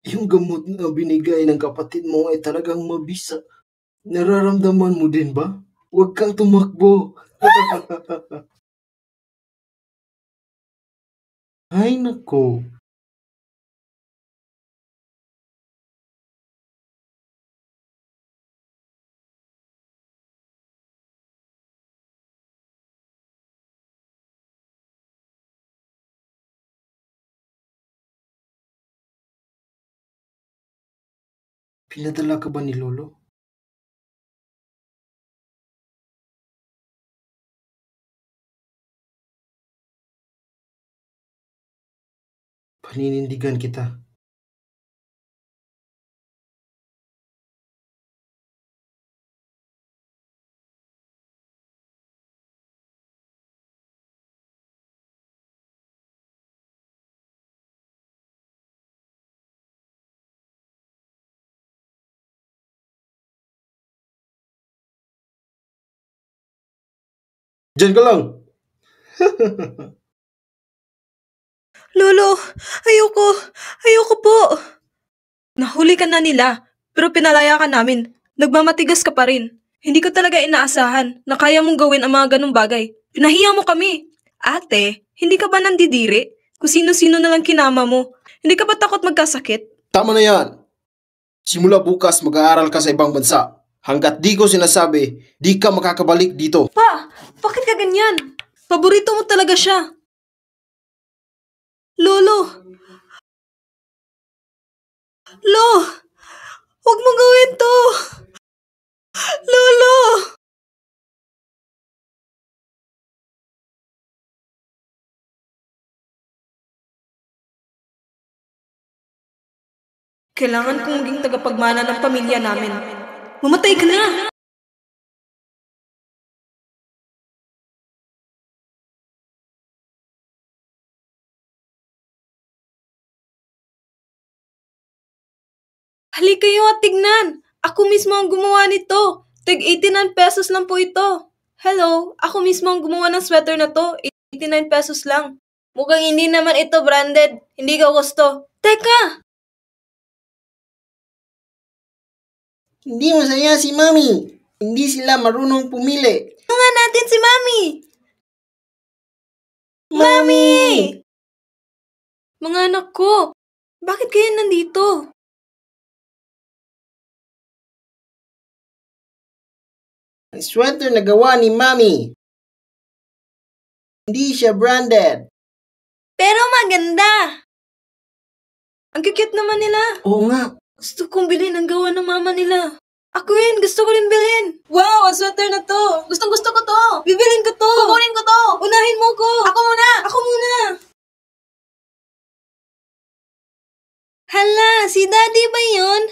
Yung gamot na binigay ng kapatid mo ay talagang mabisa. Nararamdaman mo din ba? Huwag kang tumakbo. Ay nako, pinadala ka ba ni Lolo? Paninindigan kita. Diyan ka lang. Lolo, ayoko. Ayoko po. Nahuli ka na nila, pero pinalaya ka namin. Nagmamatigas ka pa rin. Hindi ko talaga inaasahan na kaya mong gawin ang mga ganong bagay. Pinahiya mo kami. Ate, hindi ka ba nandidiri? Kung sino-sino na lang kinama mo. Hindi ka ba takot magkasakit? Tama na yan. Simula bukas mag-aaral ka sa ibang bansa. Hanggat di ko sinasabi, di ka makakabalik dito. Pa, bakit ka ganyan? Paborito mo talaga siya. Lolo, Lo, huwag mo gawin to. Lolo! Kailangan kong maging tagapagmana ng pamilya namin. Mamatay ka na! Halika kayo at tignan! Ako mismo ang gumawa nito. Tig 89 pesos lang po ito. Hello, ako mismo ang gumawa ng sweater na to. 89 pesos lang. Mukhang hindi naman ito branded. Hindi ko gusto. Teka! Hindi masaya si Mami. Hindi sila marunong pumili. Nga natin si Mami! Mami! Mga anak ko, bakit kayo nandito? Ang sweater na gawa ni Mami. Hindi siya branded. Pero maganda! Ang cute naman nila. Oo nga. Gusto kong bilhin ang gawa ng mama nila. Ako rin, gusto ko rin bilhin. Wow, ang sweater na to. Gustong gusto ko to. Bibilin ko to. Kukunin ko to. Unahin mo ko. Ako muna. Ako muna. Hala, si daddy ba yun?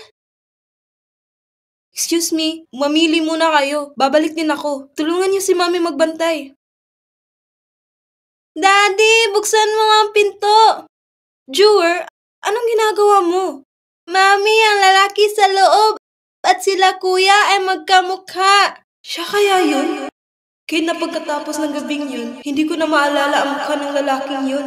Excuse me, mamili muna kayo. Babalik din ako. Tulungan niyo si mami magbantay. Daddy, buksan mo ang pinto. Jewel, anong ginagawa mo? Mami, ang lalaki sa loob at sila kuya ay magkamukha. Siya kaya yun? Kahit na pagkatapos ng gabing yun, hindi ko na maalala ang mukha ng lalaking yun.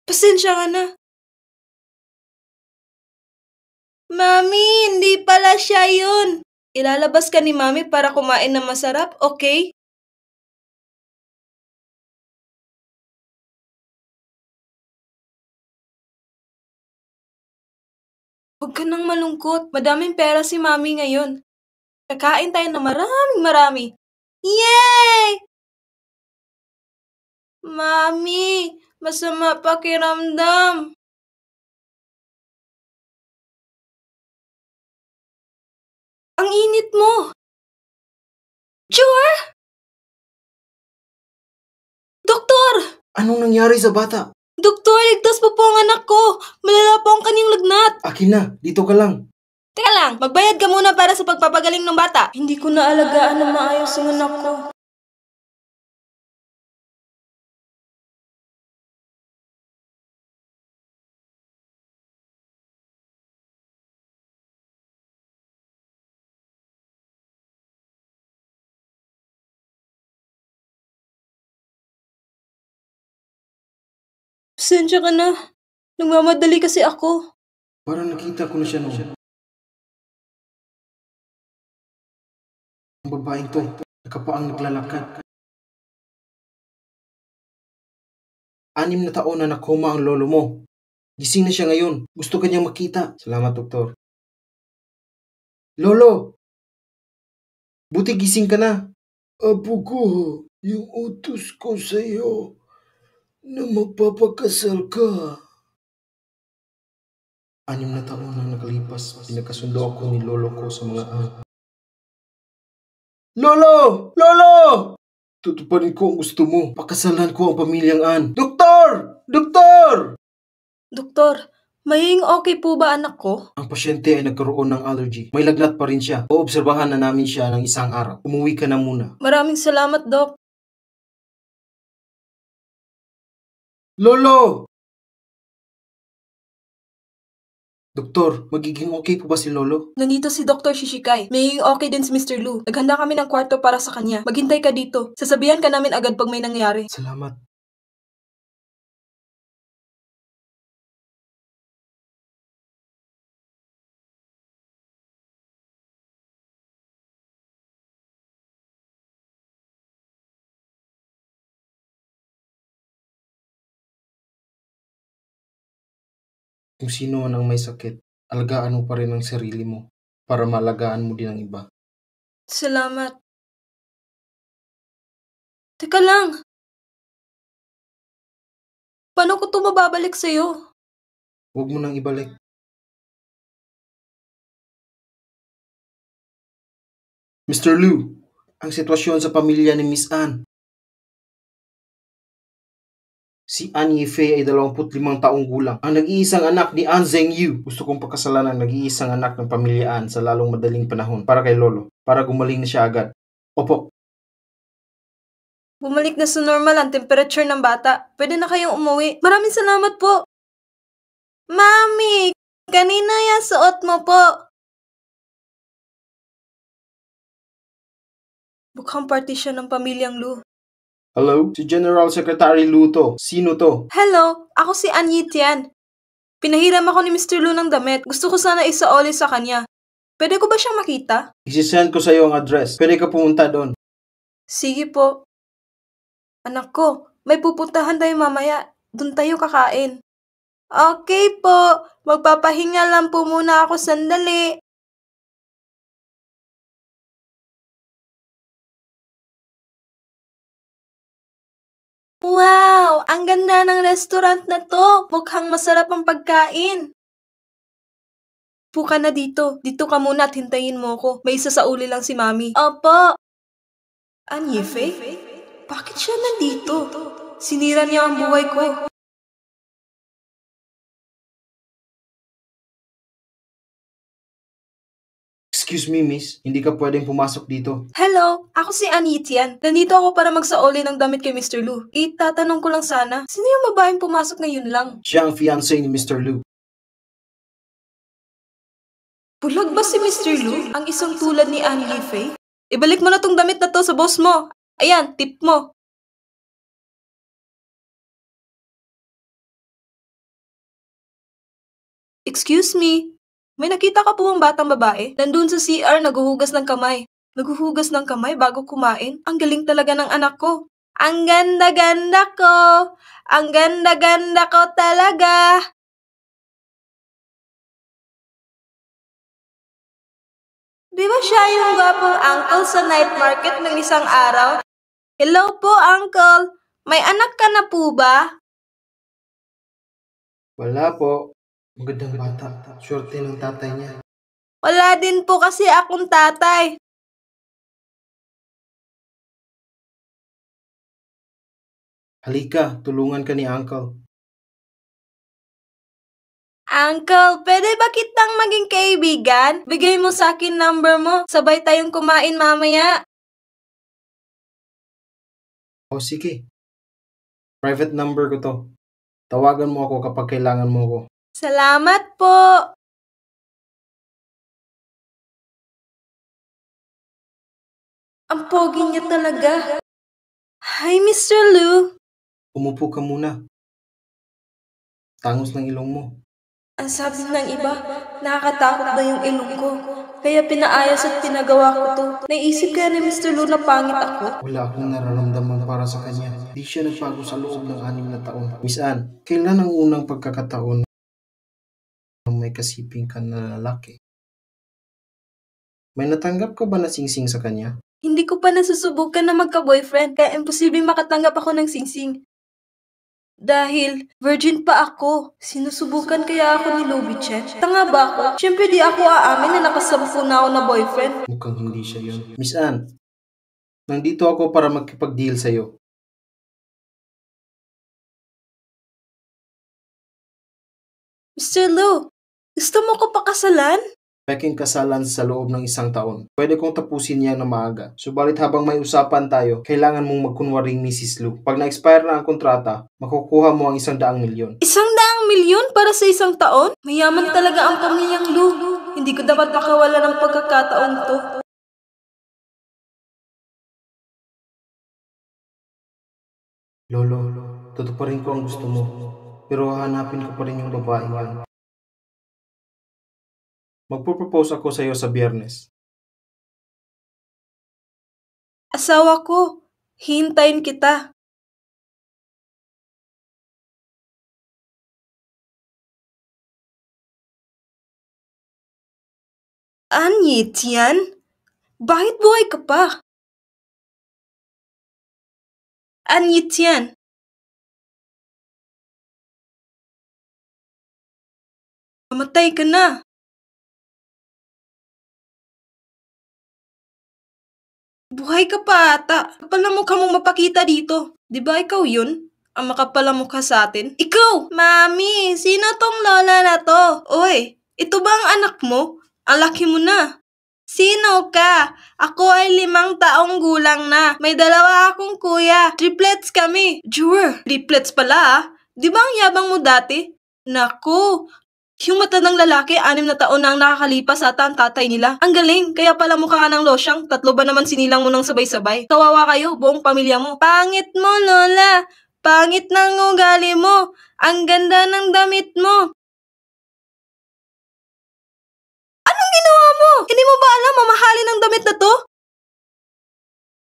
Pasensya ka na. Mami, hindi pala siya yun. Ilalabas ka ni Mami para kumain ng masarap, okay? Huwag ka nang malungkot. Madaming pera si Mami ngayon. Kakain tayo ng maraming marami. Yay! Mami, masama pakiramdam. Ang init mo. Jewel! Doktor! Anong nangyari sa bata? Doktor, ligtas po po ang anak ko. Malala po ang kanyang lagnat. Akin na, dito ka lang. Teka lang, magbayad ka muna para sa pagpapagaling ng bata. Hindi ko na alagaan na maayos ang anak ko. Pasensya ka na. Nagmamadali kasi ako. Parang nakita ko na siya noon. Ang babaeng to, nakapaang naglalakad. 6 na taon na nakoma ang lolo mo. Gising na siya ngayon. Gusto kanyang makita. Salamat, doktor. Lolo! Buti gising ka na. Apo ko, yung utos ko sa'yo na magpapakasal ka. 6 na taon na nakalipas, pinagkasundo ako ni lolo ko sa mga Lolo! Lolo! Tutuparin ko ang gusto mo. Pakasalan ko ang pamilyang An. Doktor! Doktor! Doktor, magiging okay po ba anak ko? Ang pasyente ay nagkaroon ng allergy. May lagnat pa rin siya. Oobserbahan na namin siya ng isang araw. Umuwi ka na muna. Maraming salamat, Dok. Lolo! Doktor, magiging okay po ba si Lolo? Nandito si Dr. Shishikai. Magiging okay din si Mr. Lu. Naghanda kami ng kwarto para sa kanya. Maghintay ka dito. Sasabihan ka namin agad pag may nangyari. Salamat. Kung sino man ang may sakit, alagaan mo pa rin ang sarili mo para malagaan mo din ang iba. Salamat. Teka lang. Paano ko ito mababalik sa'yo? Huwag mo nang ibalik. Mr. Liu, ang sitwasyon sa pamilya ni Miss Anne. Si An Yifei ay 25 taong gulang. Ang nag-iisang anak ni An Zhengyu. Gusto kong pakasalan ang nag-iisang anak ng pamilya An sa lalong madaling panahon para kay Lolo. Para gumaling na siya agad. Opo. Bumalik na sa normal ang temperature ng bata. Pwede na kayong umuwi. Maraming salamat po. Mami, kanina yung suot mo po. Mukhang party siya ng pamilyang Lu. Hello? Si General Secretary Lu to. Sino to? Hello, ako si An Yitian. Pinahiram ako ni Mr. Lu ng damit. Gusto ko sana isaoli sa kanya. Pwede ko ba siyang makita? Isisend ko sa iyo ang address. Pwede ka pumunta doon. Sige po. Anak ko, may pupuntahan tayo mamaya. Doon tayo kakain. Okay po. Magpapahinga lang po muna ako sandali. Wow! Ang ganda ng restaurant na to. Mukhang masarap ang pagkain. Puka na dito. Dito ka muna at hintayin mo ko. May isa sa uli lang si Mami. Opo. Anyefe? Bakit siya nandito? Sinira niya ang buhay ko. Excuse me, miss. Hindi ka pwedeng pumasok dito. Hello, ako si Anitian. Nandito ako para magsaoli ng damit kay Mr. Lu. Itatanong ko lang sana, sino yung babaeng pumasok ngayon lang? Siya ang fiancé ni Mr. Lu. Bulag ba si Mr. Lu? Ang isang tulad ni Annie Yifei? Ibalik mo na tong damit na to sa boss mo. Ayan, tip mo. Excuse me, may nakita ka po bang batang babae? Nandun sa CR, naghuhugas ng kamay. Naghuhugas ng kamay bago kumain? Ang galing talaga ng anak ko. Ang ganda-ganda ko! Ang ganda-ganda ko talaga! Di ba siya yung gwapong uncle sa night market ng isang araw? Hello po, uncle. May anak ka na po ba? Wala po. Magandang bata. Swerte ng tatay niya. Wala din po kasi akong tatay. Halika, tulungan ka ni Uncle. Uncle, pwede ba kitang maging kaibigan? Bigay mo sa akin number mo. Sabay tayong kumain mamaya. O sige. Private number ko to. Tawagan mo ako kapag kailangan mo ako. Salamat po. Ang pogi niya talaga. Hi, Mr. Lu. Umupo ka muna. Tangos ng ilong mo. Ang sabi ng iba, nakakatakot na yung ilong ko. Kaya pinaayos at pinagawa ko to. Naisip kaya ni Mr. Lu na pangit ako? Wala akong nararamdaman para sa kanya. Di siya nagbago sa loob ng 6 na taon. Miss Anne, kailan ang unang pagkakataon na may kasiping ka na lalaki? May natanggap ka ba na singsing sa kanya? Hindi ko pa nasusubukan na magka-boyfriend, kaya imposibleng makatanggap ako ng singsing. Dahil virgin pa ako, sinusubukan kaya ako ni Lobichet? Tanga ba ako? Siyempre di ako aamin na nakasampu na ako na boyfriend. Mukhang hindi siya yun. Miss Anne, nandito ako para magkipag-deal sa'yo. Mr. Lu, gusto mo ko pakasalan? Peking kasalan sa loob ng 1 taon. Pwede kong tapusin yan na maaga. Subalit habang may usapan tayo, kailangan mong magkunwaring Mrs. Lu. Pag na-expire na ang kontrata, makukuha mo ang 100 milyon. 100 milyon para sa 1 taon? Mayaman talaga ang pamilyang Lu. Hindi ko dapat makawala ng pagkakataong to. Lolo, tutuparin ko ang gusto mo. Pero hahanapin ko pa rin yung babae yan. Magpo-propose ako sa'yo sa Biyernes. Asawa ko, hintayin kita. Anyi, Tian? Bakit buhay ka pa? Anyi, Tian? Mamatay ka na. Buhay ka pa ata. Kapal na mukha mong mapakita dito. Di ba ikaw yun? Ang makapal na mukha sa atin? Ikaw! Mami, sino tong lola na to? Oy, ito ba ang anak mo? Ang laki mo na. Sino ka? Ako ay 5 taong gulang na. May 2 akong kuya. Triplets kami. Jure, triplets pala ah. Di ba ang yabang mo dati? Naku, yung matandang lalaki, 6 na taon na ang nakakalipas ata ang tatay nila. Ang galing, kaya pala mukha ka ng losyang, 3 ba naman sinilang mo ng sabay-sabay? Kawawa kayo, buong pamilya mo. Pangit mo, Lola. Pangit ng ugali mo. Ang ganda ng damit mo. Anong ginawa mo? Hindi mo ba alam mamahalin ang damit na to?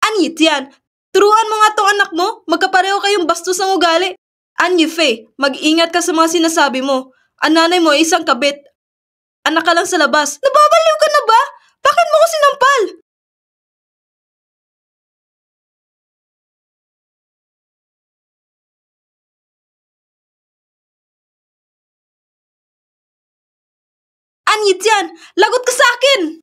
Anyit yan. Turuan mo nga tong anak mo. Magkapareho kayong bastos ng ugali. Anyi Faye, mag-ingat ka sa mga sinasabi mo. Ang nanay mo ay isang kabit. Anak ka lang sa labas. Nababaliw ka na ba? Bakit mo ko sinampal? Anyit yan! Lagot ka sa akin!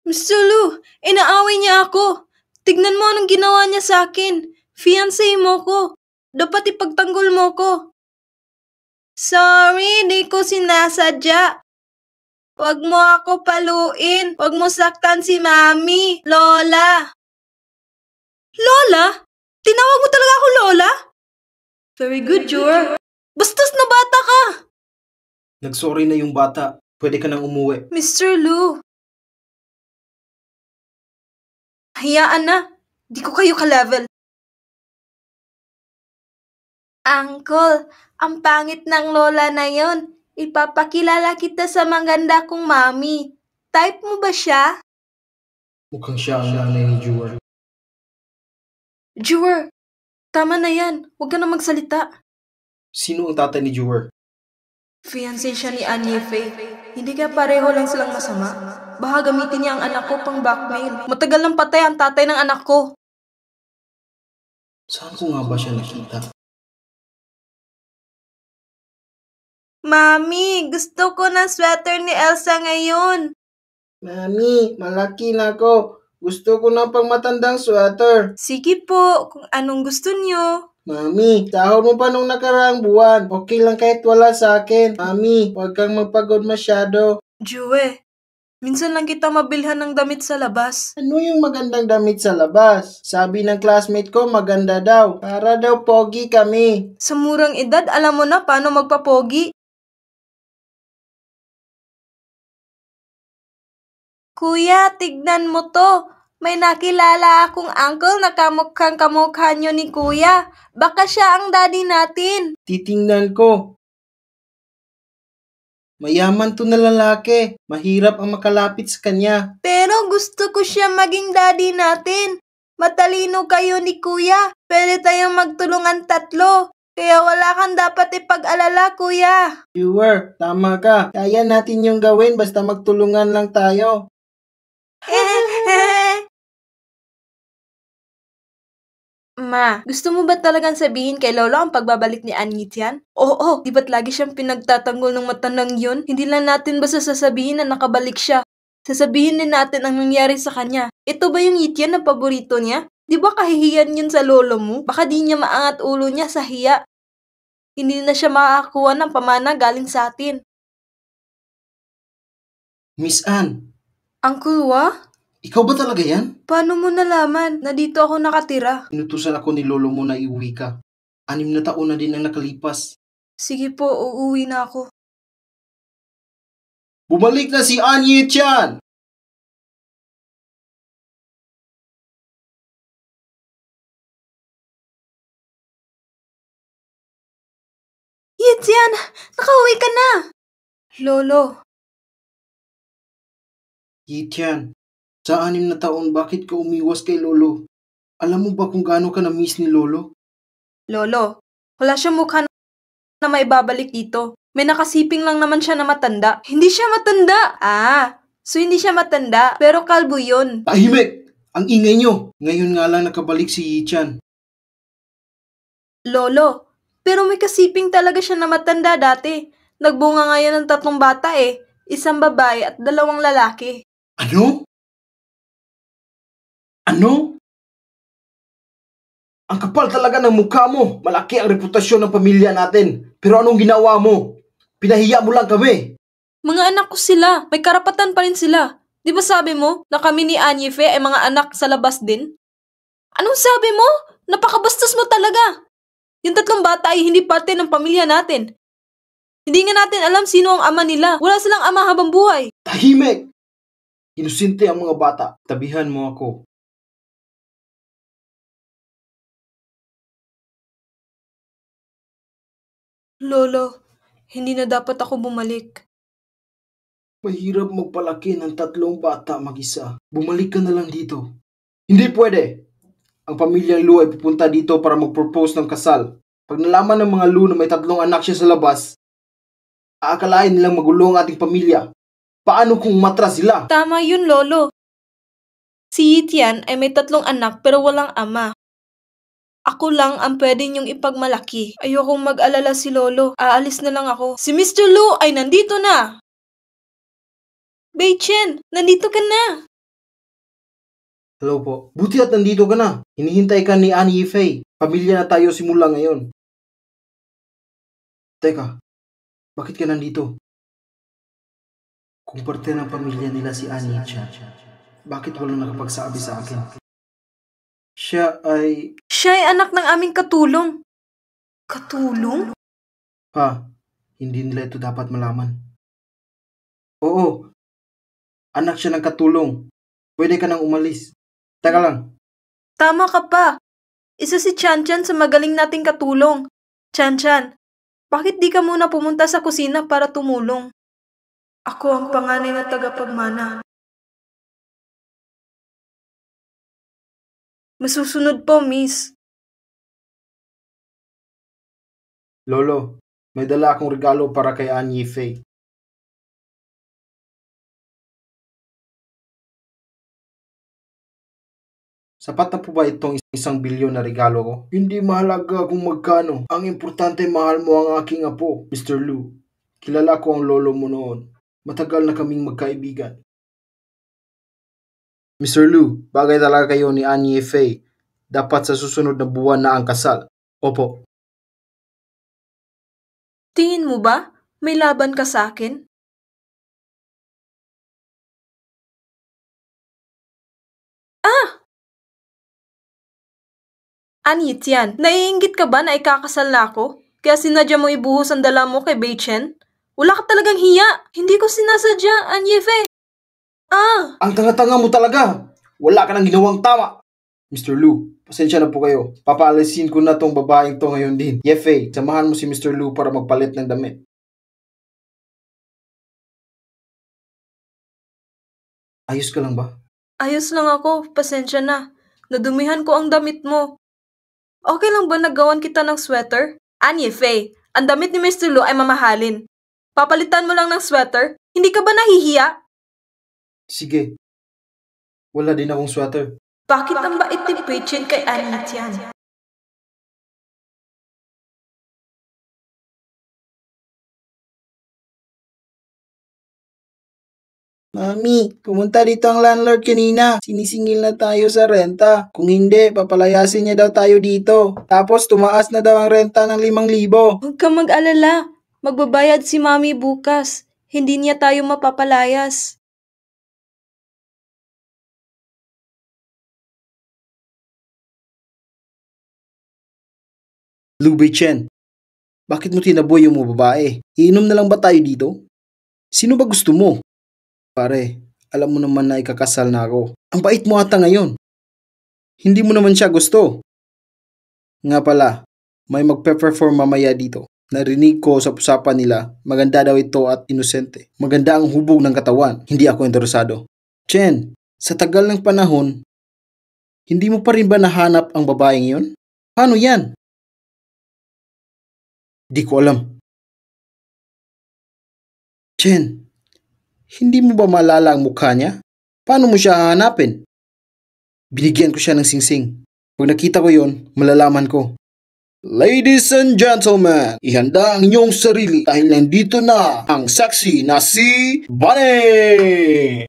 Mr. Lu, inaaway niya ako. Tignan mo anong ginawa niya sa akin. Fiancé mo ko. Dapat ipagtanggol mo ko. Sorry, di ko sinasadya. Huwag mo ako paluin. Huwag mo saktan si Mami. Lola. Lola? Tinawag mo talaga ako Lola? Very good, Jor. Bastos na bata ka. Nagsorry na yung bata. Pwede ka nang umuwi. Mr. Lu. Hayaan na. Di ko kayo ka-level. Uncle, ang pangit ng lola na yon. Ipapakilala kita sa maganda kong mami. Type mo ba siya? Mukhang siya ang nanay ni Jewel. Jewel, tama na yan. Huwag ka na magsalita. Sino ang tatay ni Jewel? Fiancé siya ni Anye Faye. Hindi kaya pareho lang silang masama. Baka gamitin niya ang anak ko pang blackmail. Matagal nang patay ang tatay ng anak ko. Saan ko nga ba siya nakita? Mami, gusto ko ng sweater ni Elsa ngayon. Mami, malaki na ako. Gusto ko ng pang matandang sweater. Sige po, kung anong gusto niyo. Mami, sahod mo pa nung nakaraang buwan. Okay lang kahit wala sa akin. Mami, huwag kang magpagod masyado. Jue, minsan lang kita mabilhan ng damit sa labas. Ano yung magandang damit sa labas? Sabi ng classmate ko maganda daw. Para daw pogi kami. Sa murang edad, alam mo na paano magpapogi. Kuya, tignan mo to. May nakilala akong uncle na kamukhang kamukha nyo ni Kuya. Baka siya ang daddy natin. Titingnan ko. Mayaman to na lalaki. Mahirap ang makalapit sa kanya. Pero gusto ko siya maging daddy natin. Matalino kayo ni Kuya. Pwede tayong magtulungan tatlo. Kaya wala kang dapat ipag-alala, Kuya. Sure, tama ka. Kaya natin yung gawin basta magtulungan lang tayo. Ma, gusto mo ba talagang sabihin kay Lolo ang pagbabalik ni Anitian? Oo, di ba't lagi siyang pinagtatanggol ng matandang yun? Hindi lang natin basta sasabihin na nakabalik siya. Sasabihin din natin ang nangyari sa kanya. Ito ba yung Yitian na paborito niya? Di ba kahihiyan yun sa lolo mo? Baka di niya maangat ulo niya sa hiya. Hindi na siya makakakuha ng pamana galing sa atin. Miss Anne, Uncle Wa? ikaw ba talaga yan? Paano mo nalaman na dito ako nakatira? Inutusan ako ni lolo mo na iuwi ka. 6 na taon na din ang nakalipas. Sige po, uuwi na ako. Bumalik na si An Yi-chan! Yitian, nakauwi ka na! Lolo, Yi-chan, sa 6 na taon bakit ka umiwas kay lolo? Alam mo ba kung gaano ka na-miss ni lolo? Lolo, wala siyang mukha na may babalik dito. May nakasiping lang naman siya na matanda. Hindi siya matanda! So hindi siya matanda, pero kalbo yun. Tahimik! Ang ingay nyo! Ngayon nga lang nakabalik si Yi-chan. Lolo, pero may kasiping talaga siya na matanda dati. Nagbunga ngayon ng 3 bata eh. 1 babae at 2 lalaki. Ano? Ano? Ang kapal talaga ng mukha mo. Malaki ang reputasyon ng pamilya natin. Pero anong ginawa mo? Pinahiya mo lang kami. Mga anak ko sila. May karapatan pa rin sila. Di ba sabi mo na kami ni Anyefe ay mga anak sa labas din? Anong sabi mo? Napakabastos mo talaga. Yung 3 bata ay hindi parte ng pamilya natin. Hindi nga natin alam sino ang ama nila. Wala silang ama habang buhay. Tahimik! Inosente ang mga bata. Tabihan mo ako. Lolo, hindi na dapat ako bumalik. Mahirap magpalaki ng 3 bata mag-isa. Bumalik ka na lang dito. Hindi pwede. Ang pamilyang Lu ay pupunta dito para mag-propose ng kasal. Pag nalaman ng mga Lu na may 3 anak siya sa labas, aakalain nilang magulo ang ating pamilya. Paano kung matras sila? Tama yun, Lolo. Si Yitian ay may 3 anak pero walang ama. Ako lang ang pwede niyong ipagmalaki. Ayokong mag-alala si Lolo. Aalis na lang ako. Si Mr. Lu ay nandito na! Beichen, nandito ka na! Hello po. Buti at nandito ka na. Hinihintay ka ni Annie Yifei. Pamilya na tayo simula ngayon. Teka, bakit ka nandito? Kung parte ng pamilya nila si Annie Chan, bakit walang nakapagsabi sa akin? Siya ay... Siya ay anak ng aming katulong. Katulong? Ha, hindi nila ito dapat malaman. Oo, anak siya ng katulong. Pwede ka nang umalis. Teka lang. Tama ka pa. Isa si Chan-chan sa magaling nating katulong. Chan-chan, bakit di ka muna pumunta sa kusina para tumulong? Ako ang panganay na tagapagmana. Masusunod po, miss. Lolo, may dala akong regalo para kay Annie Yifei. Sapat na po ba itong 1 bilyon na regalo ko? Hindi mahalaga kung magkano. Ang importante mahal mo ang aking apo, Mr. Lu. Kilala ko ang lolo mo noon. Matagal na kaming magkaibigan. Mr. Lu, bagay talaga kayo ni Annie Yifei. Dapat sa susunod na buwan na ang kasal. Opo. Tingin mo ba may laban ka sa akin? Anitian, naiinggit ka ba na ikakasal na ako? Kaya sinadya mo ibuhos ang dala mo kay Beichen? Wala ka talagang hiya. Hindi ko sinasadya, Anyefe. Ah! Ang tanga-tanga mo talaga. Wala ka nang ginawang tama. Mr. Lu, pasensya na po kayo. Papaalisin ko na tong babaeng to ngayon din. Yefe, samahan mo si Mr. Lu para magpalit ng damit. Ayos ka lang ba? Ayos lang ako, pasensya na. Nadumihan ko ang damit mo. Okay lang ba nagawan kita ng sweater? Anye, Faye, ang damit ni Mr. Lu ay mamahalin. Papalitan mo lang ng sweater? Hindi ka ba nahihiya? Sige. Wala din akong sweater. Bakit ang bait ni Peichin kay Anye Tian? Mami, pumunta dito ang landlord kanina. Sinisingil na tayo sa renta. Kung hindi, papalayasin niya daw tayo dito. Tapos tumaas na daw ang renta ng 5,000. Huwag kang mag-alala. Magbabayad si Mami bukas. Hindi niya tayo mapapalayas. Lu Beichen, bakit mo tinaboy yung mga babae? Iinom na lang ba tayo dito? Sino ba gusto mo? Pare, alam mo naman na ikakasal na ako. Ang bait mo ata ngayon. Hindi mo naman siya gusto. Nga pala, may magpe-perform mamaya dito. Narinig ko sa usapan nila, maganda daw ito at inosente. Maganda ang hubog ng katawan, hindi ako interesado. Chen, sa tagal ng panahon, hindi mo pa rin ba nahanap ang babaeng yun? Paano yan? Di ko alam. Chen, hindi mo ba maalala ang mukha niya? Paano mo siya hahanapin? Binigyan ko siya ng singsing. Pag nakita ko yon, malalaman ko. Ladies and gentlemen, ihanda ang inyong sarili dahil nandito na ang sexy na si Bunny!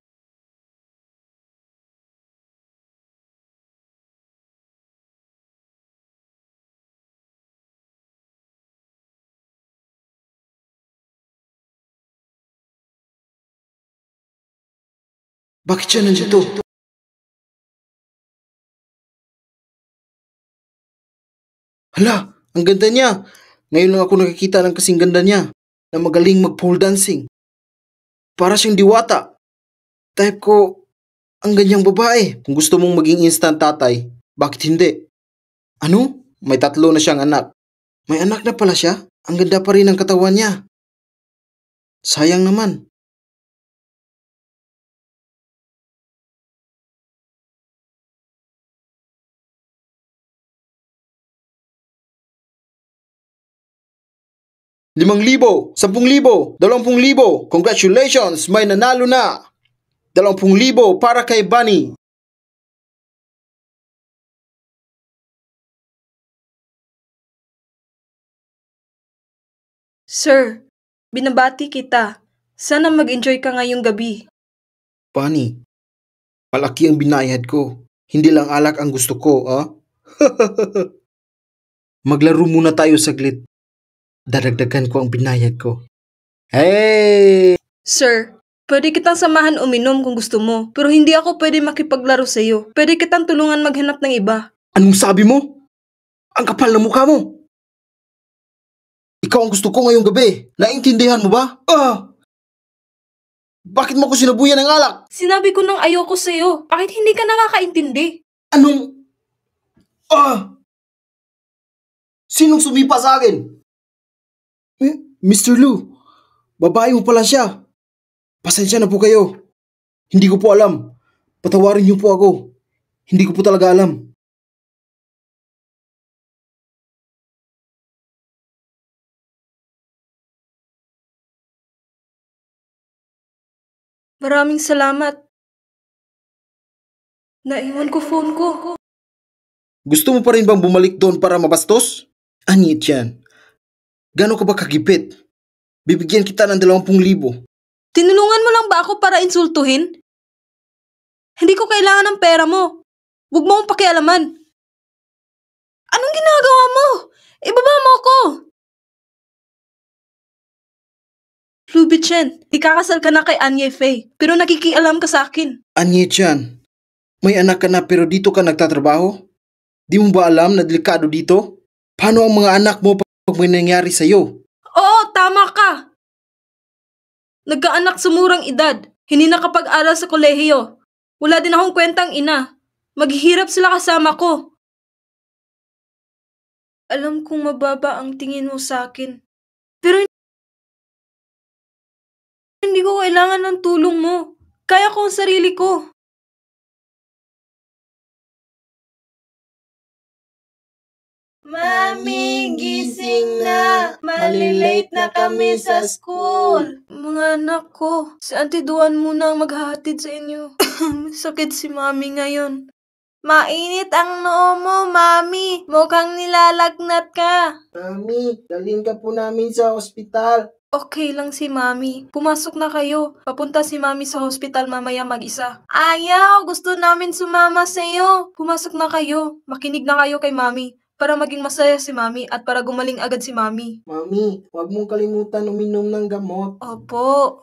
Bakit siya nandito? Hala, ang ganda niya. Ngayon lang ako nakikita ng kasing ganda niya na magaling mag-pole dancing. Para siyang diwata. Type ko, ang ganyang babae. Kung gusto mong maging instant tatay, bakit hindi? Ano? May 3 na siyang anak. May anak na pala siya? Ang ganda pa rin ang katawan niya. Sayang naman. ₱5,000, ₱10,000, ₱20,000. Congratulations, may nanalo na. ₱20,000 para kay Bunny. Sir, binabati kita. Sana mag-enjoy ka ngayong gabi. Bunny, malaki ang binayad ko. Hindi lang alak ang gusto ko, ah? Maglaro muna tayo saglit. Dadagdagan ko ang binayad ko. Hey! Sir, pwede kitang samahan uminom kung gusto mo, pero hindi ako pwede makipaglaro sa iyo. Pwede kitang tulungan maghanap ng iba. Anong sabi mo? Ang kapal na mukha mo. Ikaw ang gusto ko ngayong gabi. Naintindihan mo ba? Bakit mo ko sinabuyan ng alak? Sinabi ko nang ayoko sa iyo. Bakit hindi ka nakakaintindi? Anong... Sinong sumipa sa akin? Mr. Lu, babae mo pala siya. Pasensya na po kayo. Hindi ko po alam. Patawarin niyo po ako. Hindi ko po talaga alam. Maraming salamat. Naiwan ko phone ko. Gusto mo pa rin bang bumalik doon para mabastos? Anit yan. Gano'n ka ba kagipit? Bibigyan kita ng 20,000. Tinulungan mo lang ba ako para insultuhin? Hindi ko kailangan ng pera mo. Huwag mo akong pakialaman. Anong ginagawa mo? Ibaba mo ako! Lu Beichen, ikakasal ka na kay Anye Faye, pero nakikialam ka sa akin. Anit yan. May anak ka na pero dito ka nagtatrabaho? Di mo ba alam na delikado dito? Paano ang mga anak mo pag may nangyari sa'yo? Oo, tama ka. Nagkaanak sa murang edad. Hindi nakapag-aral sa kolehiyo. Wala din akong kwentang ina. Maghihirap sila kasama ko. Alam kong mababa ang tingin mo sa akin. Pero hindi ko kailangan ng tulong mo. Kaya ko ang sarili ko. Mami, gising na. Malilate na kami sa school. Mga anak ko, si Auntie Duan muna ang maghahatid sa inyo. Sakit si Mami ngayon. Mainit ang noo mo, Mami. Mukhang nilalagnat ka. Mami, dalhin ka po namin sa ospital. Okay lang si Mami. Pumasok na kayo. Papunta si Mami sa hospital mamaya mag-isa. Ayaw, gusto namin sumama sa'yo. Pumasok na kayo. Makinig na kayo kay Mami para maging masaya si Mami at para gumaling agad si Mami. Mami, huwag mong kalimutan uminom ng gamot. Opo.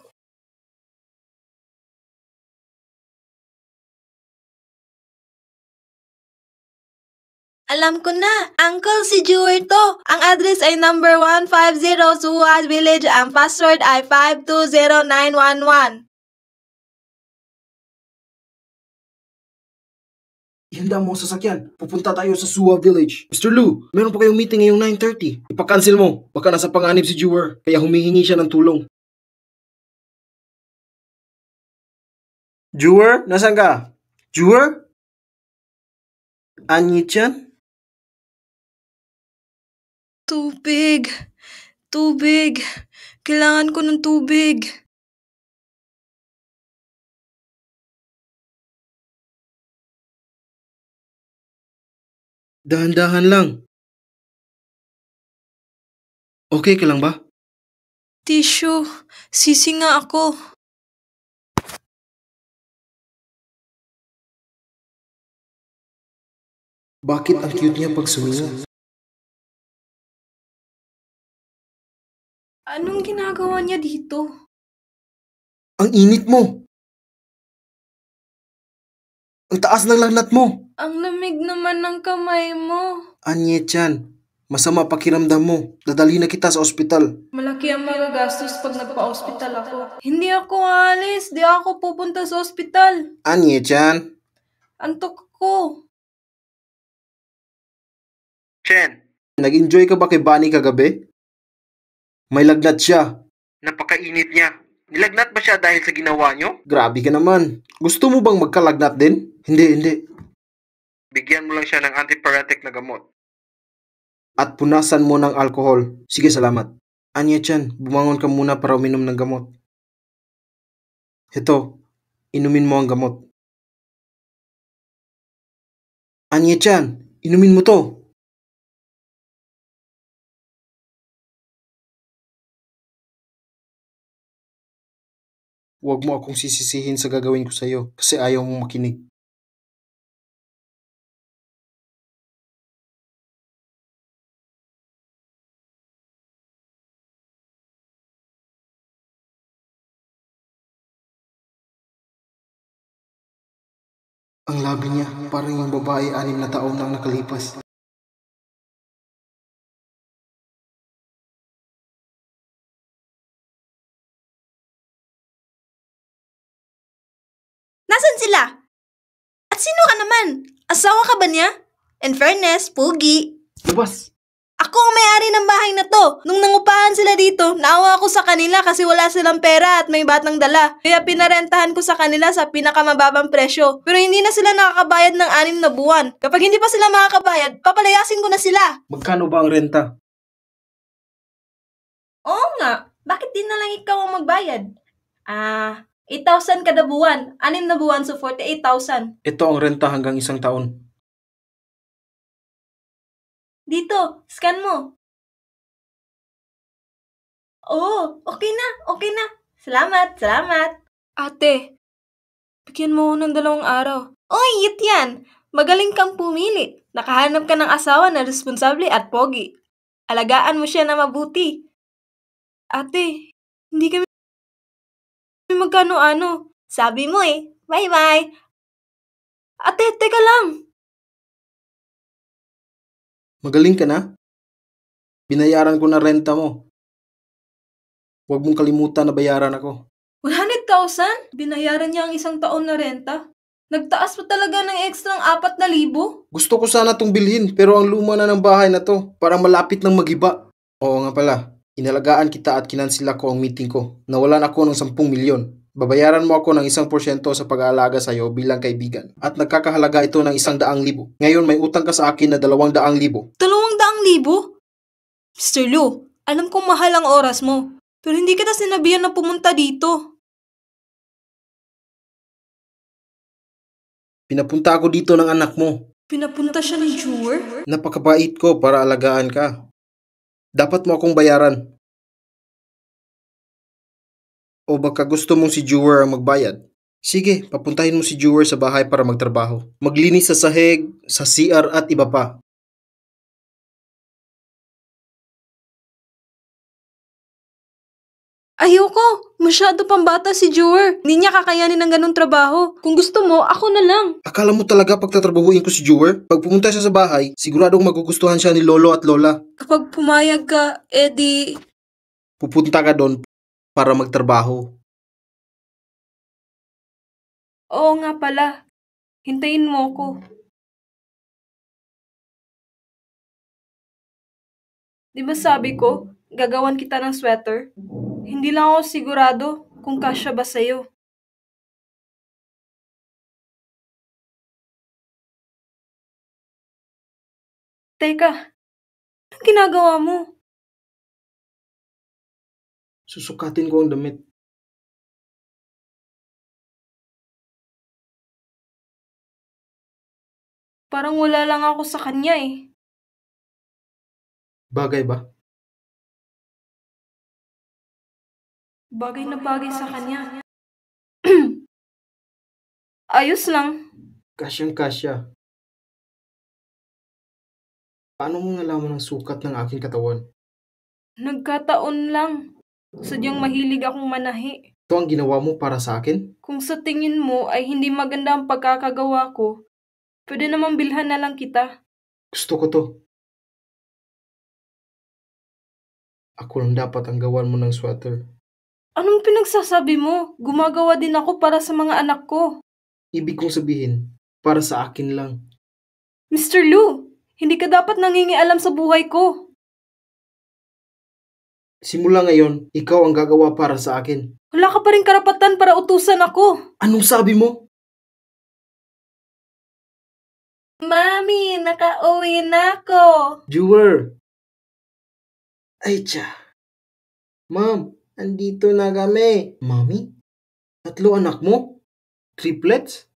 Alam ko na, Uncle, si Jewel to. Ang address ay number 150 Suwad Village. Ang password ay 520911. Ihanda mo ang sasakyan. Pupunta tayo sa Suwa Village. Mr. Lu, meron pa kayong meeting ngayong 9:30. Ipakancel mo. Baka nasa panganib si Jewer, kaya humihingi siya ng tulong. Jewer, nasan ka? Jewer? Anyi-chan? Tubig. Tubig. Kailangan ko ng tubig. Dahan-dahan lang. Okay ka lang ba? Tissue. Sisi nga ako. Bakit ang cute niya pag suminga? Anong ginagawa niya dito? Ang init mo! Ang taas ng lagnat mo! Ang lamig naman ng kamay mo. Anye-chan, masama pakiramdam mo. Dadali na kita sa ospital. Malaki ang magagastos pag nagpa-hospital ako. Hindi ako aalis. Di ako pupunta sa ospital. Anye-chan? Antok ko. Chen, nag-enjoy ka ba kay Bunny kagabi? May lagnat siya. Napakainit niya. Nilagnat ba siya dahil sa ginawa niyo? Grabe ka naman. Gusto mo bang magkalagnat din? Hindi. Bigyan mo lang siya ng antipyretic na gamot. At punasan mo ng alcohol. Sige, salamat. Anya-chan, bumangon ka muna para uminom ng gamot. Ito, inumin mo ang gamot. Anya-chan, inumin mo to. Huwag mo akong sisisihin sa gagawin ko sa'yo kasi ayaw mong makinig. Ang labi niya, parang yung babae 6 na taon nang nakalipas. Nasaan sila? At sino ka naman? Asawa ka ba niya? In fairness, pugi. Labas! Ako ang may-ari ng bahay na to. Nung nangupahan sila dito, naawa ako sa kanila kasi wala silang pera at may batang dala. Kaya pinarentahan ko sa kanila sa pinakamababang presyo. Pero hindi na sila nakakabayad ng 6 na buwan. Kapag hindi pa sila makakabayad, papalayasin ko na sila. Magkano ba ang renta? Oo nga, bakit di na lang ikaw ang magbayad? 8,000 kada buwan. 6 na buwan, so 48,000. Ito ang renta hanggang 1 taon. Dito, scan mo. Oo, okay na. Salamat. Ate, bigyan mo ako ng 2 araw. Oy, yut yan. Magaling kang pumili. Nakahanap ka ng asawa na responsable at pogi. Alagaan mo siya na mabuti. Ate, hindi kami magkano-ano. Sabi mo eh. Bye-bye. Ate, teka lang. Magaling ka na? Binayaran ko na renta mo. Huwag mong kalimutan na bayaran ako. 120 5,000? Binayaran niya ang isang taon na renta. Nagtaas pa talaga ng ekstrang 4,000? Gusto ko sana itong bilhin pero ang luma na ng bahay na to. Parang malapit ng magiba. Oo nga pala. Inalagaan kita at kinansila ko ang meeting ko. Nawalan ako ng 10 milyon. Babayaran mo ako ng 1% sa pag-aalaga sa iyo bilang kaibigan. At nagkakahalaga ito ng 100,000. Ngayon may utang ka sa akin na 200,000. 200,000? Mr. Lu, alam kong mahal ang oras mo. Pero hindi kita sinabihan na pumunta dito. Pinapunta ako dito ng anak mo. Pinapunta siya ni Jewel? Napakabait ko para alagaan ka. Dapat mo akong bayaran. O baka gusto mong si Jewel ang magbayad? Sige, papuntahin mo si Jewel sa bahay para magtrabaho. Maglinis sa sahig, sa CR at iba pa. Ayoko! Masyado pang bata si Jewel. Hindi niya kakayanin ng ganong trabaho. Kung gusto mo, ako na lang. Akala mo talaga pagtatrabahuin ko si Jewel? Pag pumunta siya sa bahay, siguradong magugustuhan siya ni Lolo at Lola. Kapag pumayag ka, edi... Pupunta ka doon para magtrabaho. Oo nga pala. Hintayin mo ko. Di ba sabi ko, gagawan kita ng sweater? Hindi lang ako sigurado kung kasya ba sa'yo. Teka, anong ginagawa mo? Susukatin ko ang damit. Parang wala lang ako sa kanya eh. Bagay ba? Bagay na bagay sa kanya. Ayos lang. Kasyang kasya. Paano mo nalaman ang sukat ng aking katawan? Nagkataon lang. Sadyang mahilig akong manahi. Ito ang ginawa mo para sa akin? Kung sa tingin mo ay hindi maganda ang pagkakagawa ko, pwede namang bilhan na lang kita. Gusto ko to. Ako lang dapat ang gawan mo ng sweater. Anong pinagsasabi mo? Gumagawa din ako para sa mga anak ko. Ibig kong sabihin, para sa akin lang. Mr. Lu, hindi ka dapat nangingialam sa buhay ko. Simula ngayon, ikaw ang gagawa para sa akin. Wala ka pa rin karapatan para utusan ako. Anong sabi mo? Mami, nakauwi na ako. Jewel! Ay, tsa. Ma'am, andito na kami. Mami? 3 anak mo? Triplets?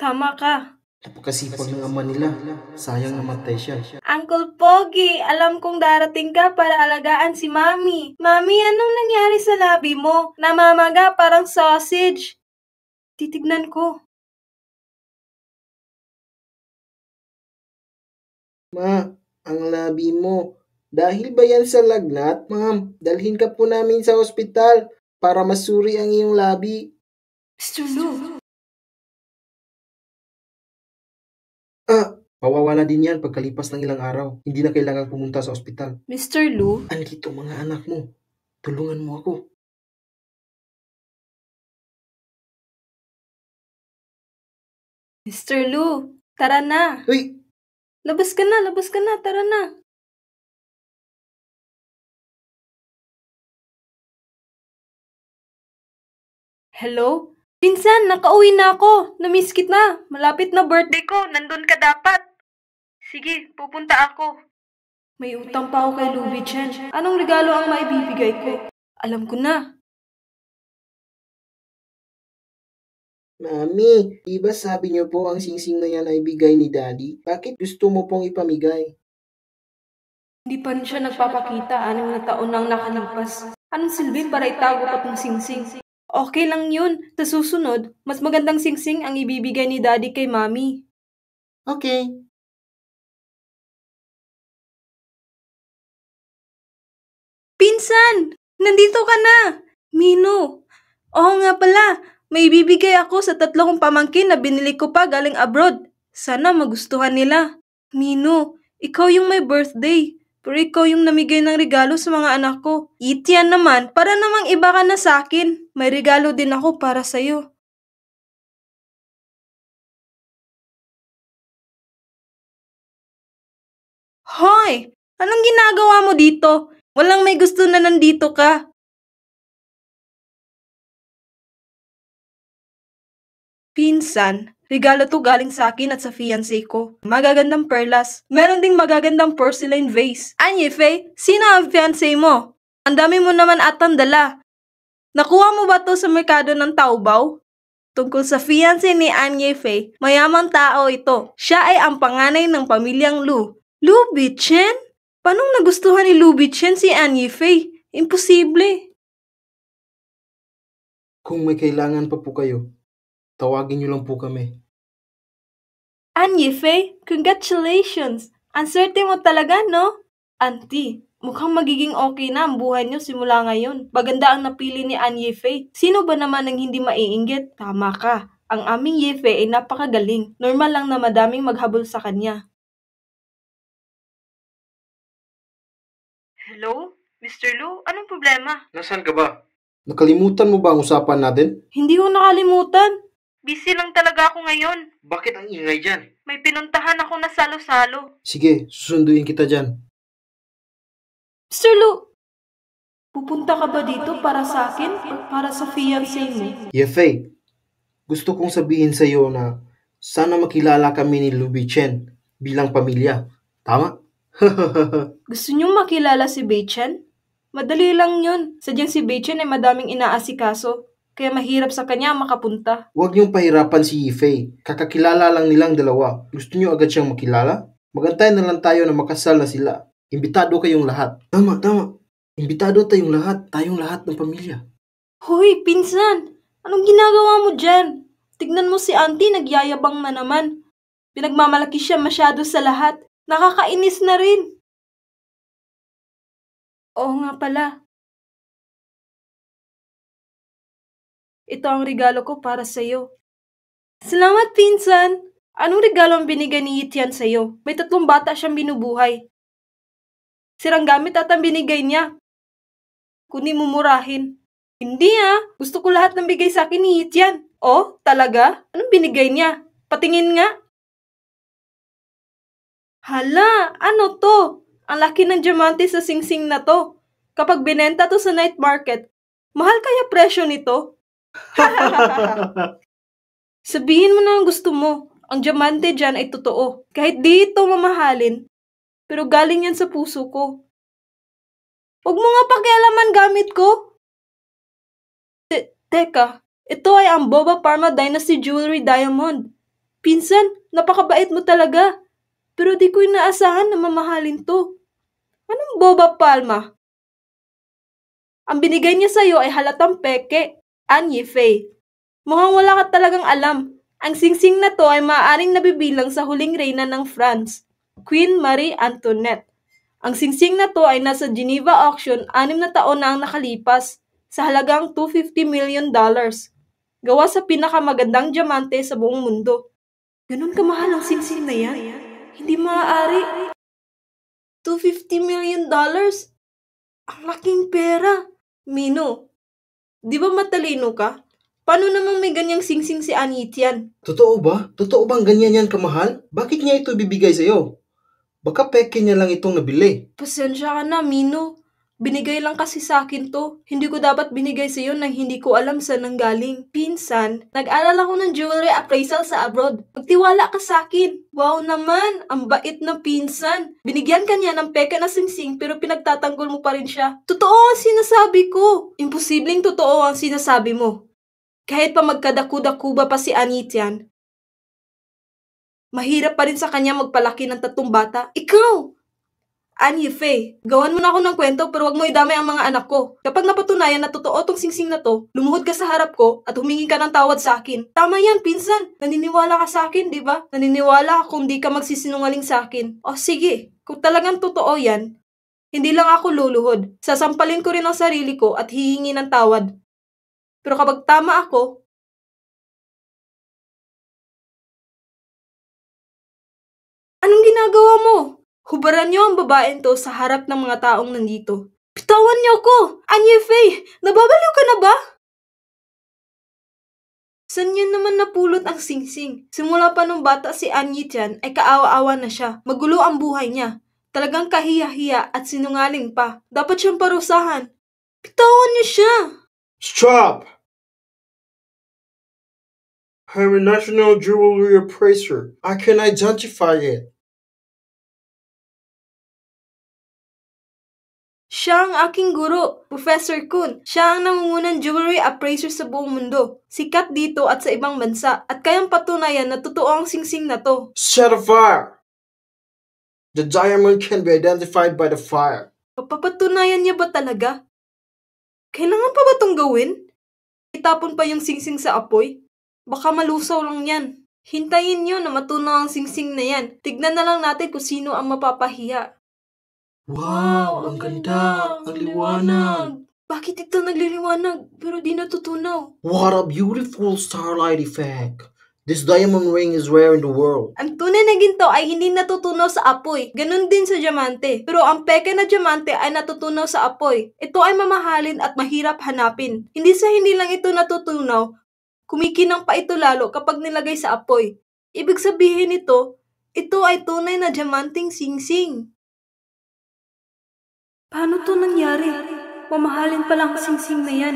Tama ka. Napakasipag ng ama nila. Sayang namatay siya. Uncle Pogi, alam kong darating ka para alagaan si Mami. Mami, anong nangyari sa labi mo? Namamaga parang sausage. Titignan ko. Ma, ang labi mo. Dahil ba yan sa lagnat? Ma'am, dalhin ka po namin sa ospital para masuri ang iyong labi. Mr. Lu, Mawawala din yan pagkalipas ng ilang araw. Hindi na kailangang pumunta sa ospital. Mr. Lu, Andito mga anak mo. Tulungan mo ako. Mr. Lu, tara na. Uy! Labas ka na, tara na. Hello? Pinsan, nakauwi na ako. Namiss kita. Malapit na birthday ko. Nandun ka dapat. Sige, pupunta ako. May utang pa ako kay Louie Chen. Anong regalo ang maibibigay ko? Alam ko na. Mami, di ba sabi niyo po ang singsing na yan ay bigay ni Daddy? Bakit gusto mo pong ipamigay? Hindi pa rin siya nagpapakita. 6 na taon nang nakalipas. Anong silbi para itago pa tong singsing? Okay lang yun. Sa susunod, mas magandang singsing ang ibibigay ni Daddy kay Mami. Okay. Pinsan! Nandito ka na! Mino! Oo nga pala, may ibibigay ako sa 3 kong pamangkin na binili ko pa galing abroad. Sana magustuhan nila. Mino, ikaw yung may birthday. Pero ikaw yung namigay ng regalo sa mga anak ko. Itian naman, para namang iba ka na sa akin. May regalo din ako para sa'yo. Hoy! Anong ginagawa mo dito? Walang may gusto na nandito ka. Pinsan, regalo to galing sa akin at sa fiancé ko. Magagandang perlas. Meron ding magagandang porcelain vase. Anye, Faye, sino ang fiancé mo? Ang dami mo naman atang dala. Nakuha mo ba to sa merkado ng Taobao? Tungkol sa fiancé ni Anye Faye, mayamang tao ito. Siya ay ang panganay ng pamilyang Lu. Lu Bichen? Paanong nagustuhan ni Lu Bichen si Anye Faye? Imposible. Kung may kailangan pa po kayo, tawagin niyo lang po kami. Anye Faye, congratulations! Ang swerte mo talaga, no? Auntie, mukhang magiging okay na ang buhay niyo simula ngayon. Maganda ang napili ni Anye Faye. Sino ba naman ang hindi maiinggit? Tama ka. Ang aming Yefe ay napakagaling. Normal lang na madaming maghabol sa kanya. Hello? Mr. Lu, anong problema? Nasaan ka ba? Nakalimutan mo ba ang usapan natin? Hindi ko nakalimutan. Busy lang talaga ako ngayon. Bakit ang ingay dyan? May pinuntahan ako na salo-salo. Sige, susunduin kita dyan. Mr. Lu, pupunta ka ba dito para sa akin o para sa fiancé mo? Yefe, gusto kong sabihin sa iyo na sana makilala kami ni Lu Bichen bilang pamilya. Tama? Gusto niyong makilala si Beichen? Madali lang yun. Sadyang si Beichen ay madaming inaasikaso. Kaya mahirap sa kanya makapunta. Huwag niyong pahirapan si Yifei. Kakakilala lang nilang dalawa. Gusto niyo agad siyang makilala? Magantay na lang tayo na makasal na sila. Imbitado kayong lahat. Tama. Imbitado tayong lahat ng pamilya. Hoy, pinsan! Anong ginagawa mo dyan? Tignan mo si auntie, nagyayabang na naman. Pinagmamalaki siya masyado sa lahat. Nakakainis na rin. Oo nga pala. Ito ang regalo ko para sa'yo. Salamat, pinsan! Anong regalo ang binigay ni Yitian sa'yo? May 3 bata siyang binubuhay. Sirang gamit at ang binigay niya. Kunin mo murahin. Hindi gusto ko lahat ng bigay sa akin ni Yitian. Oh, talaga? Anong binigay niya? Patingin nga. Hala, ano to? Ang laki ng diamante sa singsing na to. Kapag binenta to sa night market, mahal kaya presyo nito? Sabihin mo na ang gusto mo. Ang diamante dyan ay totoo. Kahit di ito mamahalin, pero galing yan sa puso ko. Huwag mo nga pakialaman gamit ko. Teka, ito ay ang Boba Parma Dynasty Jewelry Diamond. Pinsan, napakabait mo talaga. Pero di ko inaasahan na mamahalin to. Anong Boba Palma? Ang binigay niya sa'yo ay halatang peke. Anye Faye. Mukhang wala ka talagang alam. Ang singsing na to ay maaaring nabibilang sa huling reyna ng France, Queen Marie Antoinette. Ang singsing na to ay nasa Geneva auction 6 na taon na ang nakalipas sa halagang $250 million. Gawa sa pinakamagandang diamante sa buong mundo. Ganun kamahal ang singsing na yan? Hindi maaari. $250 million? Ang laking pera. Mino, di ba matalino ka? Paano namang may ganyang singsing si Anitian? Totoo ba? Totoo bang ganyan yan kamahal? Bakit niya ito bibigay sa'yo? Baka peke niya lang itong nabili. Pasensya ka na, Mino. Binigay lang kasi sa akin to. Hindi ko dapat binigay sa'yo nang hindi ko alam saan nanggaling. Pinsan, nag-aral ako ng jewelry appraisal sa abroad. Magtiwala ka sa akin. Wow naman, ang bait na pinsan. Binigyan ka niya ng peke na singsing pero pinagtatanggol mo pa rin siya. Totoo ang sinasabi ko. Imposibleng totoo ang sinasabi mo. Kahit pa magkadaku-dakuba pa si Anitian, mahirap pa rin sa kanya magpalaki ng 3 bata. Ikaw! Anye Faye, gawan mo na ako ng kwento pero wag mo idamay ang mga anak ko. Kapag napatunayan na totoo tong singsing na to, lumuhod ka sa harap ko at humingi ka ng tawad sa akin. Tama yan, pinsan. Naniniwala ka sa akin, di ba? Naniniwala ka kung di ka magsisinungaling sa akin. O sige, kung talagang totoo yan, hindi lang ako luluhod. Sasampalin ko rin ang sarili ko at hihingi ng tawad. Pero kapag tama ako, anong ginagawa mo? Hubaran niyo ang babaeng to sa harap ng mga taong nandito. Bitawan niyo ko! Anya Faye! Nababaliw ka na ba? Saan niya naman napulot ang singsing? Simula pa nung bata si Anyi Tian ay kaawa-awa na siya. Magulo ang buhay niya. Talagang kahiya-hiya at sinungaling pa. Dapat siyang parusahan. Bitawan niyo siya! Stop! I'm a national jewelry appraiser. I can identify it. Siya ang aking guro, Professor Kun. Siya ang nangungunang jewelry appraiser sa buong mundo. Sikat dito at sa ibang bansa at kayang patunayan na totoo ang singsing na to. Set a fire! The diamond can be identified by the fire. Papapatunayan niya ba talaga? Kailangan pa ba itong gawin? Itapon pa yung singsing sa apoy? Baka malusaw lang yan. Hintayin niyo na matunaw ang singsing na yan. Tignan na lang natin kung sino ang mapapahiya. Wow, ang ganda, ang liwanag. Bakit ito nagliliwanag pero di natutunaw? What a beautiful starlight effect. This diamond ring is rare in the world. Ang tunay na ginto ay hindi natutunaw sa apoy. Ganon din sa diamante. Pero ang peke na diamante ay natutunaw sa apoy. Ito ay mamahalin at mahirap hanapin. Hindi sa hindi lang ito natutunaw, kumikinang pa ito lalo kapag nilagay sa apoy. Ibig sabihin ito ay tunay na diamanting singsing. Paano to nangyari? Mamahalin pa lang ang singsing na yan.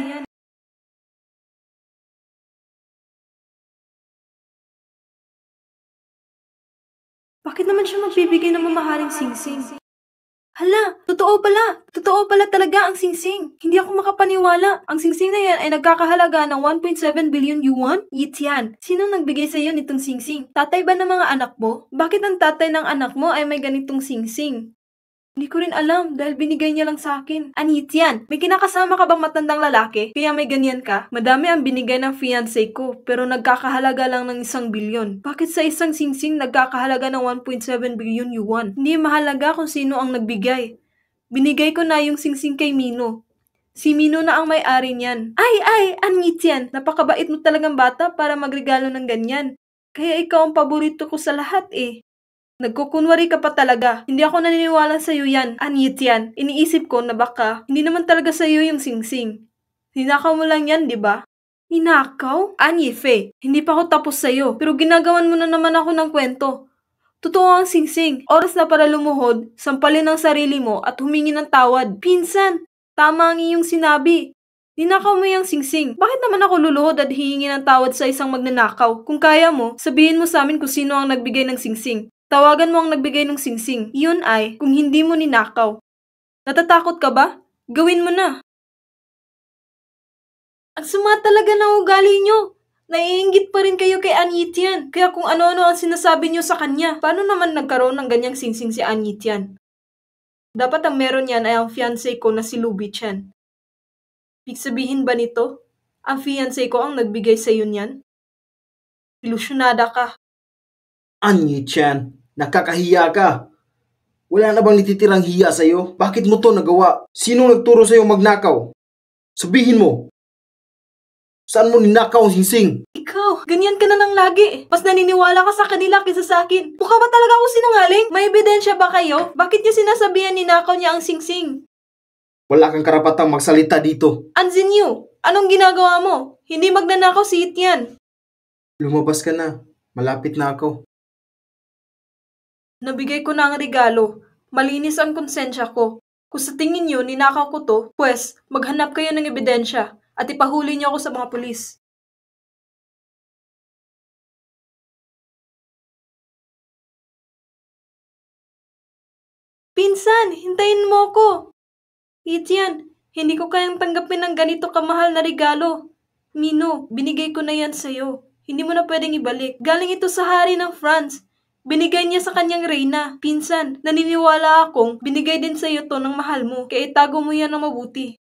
Bakit naman siya magbibigay ng mamahaling singsing? Hala, totoo pala. Totoo pala talaga ang singsing. Hindi ako makapaniwala. Ang singsing na yan ay nagkakahalaga ng 1.7 billion yuan? Yitian, sino nagbigay sa iyo nitong singsing? Tatay ba ng mga anak mo? Bakit ang tatay ng anak mo ay may ganitong singsing? Hindi ko rin alam dahil binigay niya lang sa akin. Anitian, may kinakasama ka bang matandang lalaki? Kaya may ganyan ka? Madami ang binigay ng fiancé ko pero nagkakahalaga lang ng 1 bilyon. Bakit sa isang singsing nagkakahalaga ng 1.7 billion yuan? Hindi mahalaga kung sino ang nagbigay. Binigay ko na yung singsing kay Mino. Si Mino na ang may-ari niyan. Ay, Anitian, napakabait mo talagang bata para magregalo ng ganyan. Kaya ikaw ang paborito ko sa lahat eh. Nagkukunwari ka pa talaga. Hindi ako naniniwala sa'yo yan, Anitian. Iniisip ko na baka hindi naman talaga sa'yo yung singsing. Ninakaw mo lang yan, di ba? Ninakaw? Anyife, hindi pa ako tapos sa'yo. Pero ginagawan mo na naman ako ng kwento. Totoo ang singsing. Oras na para lumuhod, sampalin ang sarili mo at humingi ng tawad. Pinsan, tama ang iyong sinabi. Ninakaw mo yung singsing. Bakit naman ako luluhod at hihingi ng tawad sa isang magnanakaw? Kung kaya mo, sabihin mo sa amin kung sino ang nagbigay ng singsing. Tawagan mo ang nagbigay ng singsing. Iyon ay kung hindi mo ninakaw. Natatakot ka ba? Gawin mo na. Ang sama talaga ng ugali nyo. Naiinggit pa rin kayo kay Anitian. Kaya kung ano-ano ang sinasabi nyo sa kanya, paano naman nagkaroon ng ganyang singsing si Anitian? Dapat ang meron yan ay ang fiancé ko na si Luby Chen. Ibig sabihin ba nito? Ang fiancé ko ang nagbigay sa iyo niyan? Ilusyonada ka. Anyi-chan, nakakahiya ka. Wala na bang nititirang hiya sa'yo? Bakit mo to nagawa? Sino nagturo sa'yo magnakaw? Sabihin mo. Saan mo ninakaw ang singsing? Ikaw, ganyan ka na lang lagi. Mas naniniwala ka sa kanila kaysa sa akin. Mukha ba talaga ako sinungaling? May ebidensya ba kayo? Bakit niyo sinasabihan ninakaw niya ang singsing? Wala kang karapatang magsalita dito. Anzin Yu, anong ginagawa mo? Hindi magnanakaw si Itian. Lumabas ka na. Malapit na ako. Nabigay ko na ang regalo. Malinis ang konsensya ko. Kung sa tingin niyo ninakaw ko to, pues maghanap kayo ng ebidensya at ipahuli niyo ako sa mga pulis. Pinsan, hintayin mo ko. Itian, hindi ko kayang tanggapin ng ganito kamahal na regalo. Mino, binigay ko na yan sa'yo. Hindi mo na pwedeng ibalik. Galing ito sa hari ng France. Binigay niya sa kanyang reyna. Pinsan, naniniwala akong binigay din sa'yo to ng mahal mo. Kaya itago mo yan ng mabuti.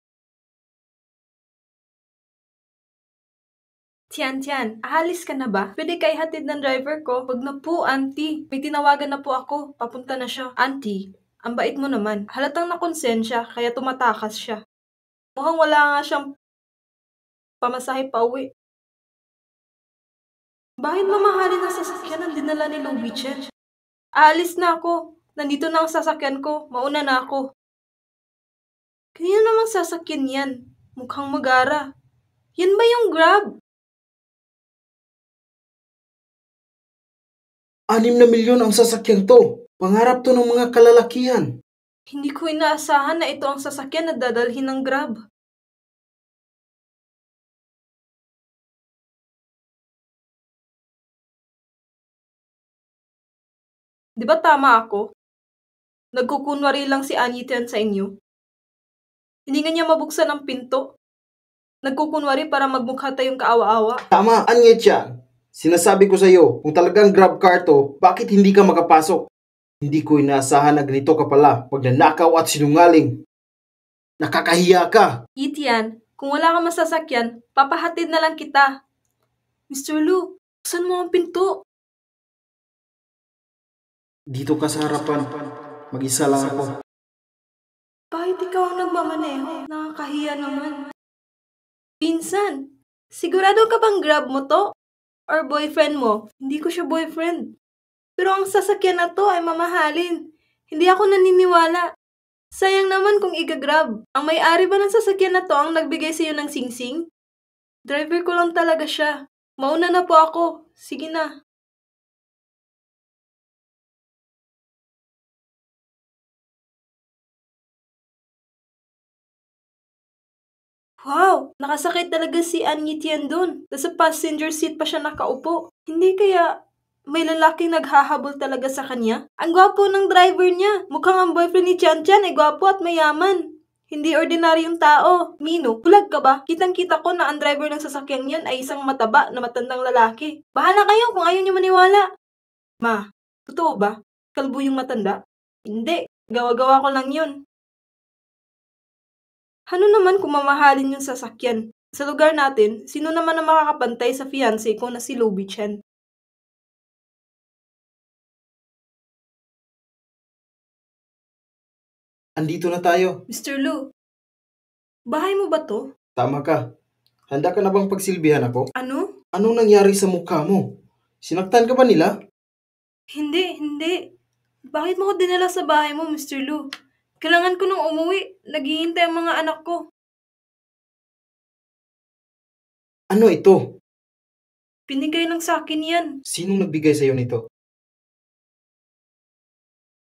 Tian, aalis ka na ba? Pwede ka ihatid ng driver ko? Wag na po, auntie. May tinawagan na po ako. Papunta na siya. Auntie, ang bait mo naman. Halatang nakonsensya, kaya tumatakas siya. Mukhang wala nga siyang pamasahe pa uwi. Bakit mamahalin ang sasakyan ang dinala ni Luby Chen? Aalis na ako. Nandito na ang sasakyan ko. Mauna na ako. Kanino namang sasakyan yan? Mukhang magara. Yan ba yung Grab? 6 na milyon ang sasakyang to. Pangarap to ng mga kalalakihan. Hindi ko inaasahan na ito ang sasakyan na dadalhin ng Grab. Di ba tama ako? Nagkukunwari lang si Anitian sa inyo. Hindi nga niya mabuksan ang pinto. Nagkukunwari para magmukha tayong kaawa-awa. Tama, Anyetyan. Sinasabi ko sa iyo, kung talagang grab car to, bakit hindi ka makapasok? Hindi ko inaasahan na ganito ka pala, magnanakaw at sinungaling. Nakakahiya ka. Itian, kung wala kang masasakyan, papahatid na lang kita. Mr. Lu, buksan mo ang pinto. Dito ka sa harapan. Mag-isa lang ako. Bakit ikaw ang nagmamaneho? Nakakahiya naman. Pinsan, sigurado ka bang Grab mo to? Or boyfriend mo? Hindi ko siya boyfriend. Pero ang sasakyan na to ay mamahalin. Hindi ako naniniwala. Sayang naman kung igagrab. Ang may-ari ba ng sasakyan na to ang nagbigay sa iyo ng singsing? Driver ko lang talaga siya. Mauna na po ako. Sige na. Wow! Nakasakit talaga si Anyitian dun. Nasa passenger seat pa siya nakaupo. Hindi kaya may lalaking naghahabol talaga sa kanya? Ang gwapo ng driver niya. Mukhang ang boyfriend ni Chan Chan ay gwapo at mayaman. Hindi ordinaryong tao. Mino, bulag ka ba? Kitang-kita ko na ang driver ng sasakyan yan ay isang mataba na matandang lalaki. Bahala kayo kung ayaw niyo maniwala. Ma, totoo ba? Kalbo yung matanda? Hindi. Gawa-gawa ko lang yun. Ano naman kung mamahalin yung sasakyan? Sa lugar natin, sino naman ang makakapantay sa fiancé ko na si Luby Chen? Andito na tayo. Mr. Lu, bahay mo ba to? Tama ka. Handa ka na bang pagsilbihan ako? Ano? Anong nangyari sa mukha mo? Sinaktan ka ba nila? Hindi. Bakit mo ko dinala sa bahay mo, Mr. Lu? Kailangan ko nung umuwi. Naghihintay ang mga anak ko. Ano ito? Pinigay lang sa akin yan. Sinong nagbigay sa'yo nito?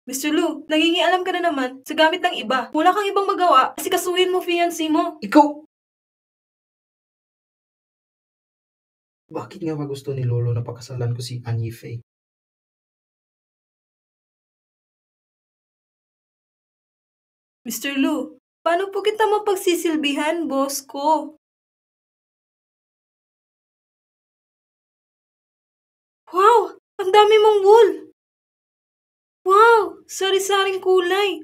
Mr. Lu, nangingialam ka na naman sa gamit ng iba. Wala kang ibang magawa kasi kasuhin mo fiancé mo. Ikaw! Bakit nga ba gusto ni Lolo na pakasalan ko si Anyi Fei? Mr. Lu, paano po kita mapagsisilbihan, boss ko? Wow! Ang dami mong wool! Wow! Sari-saring kulay!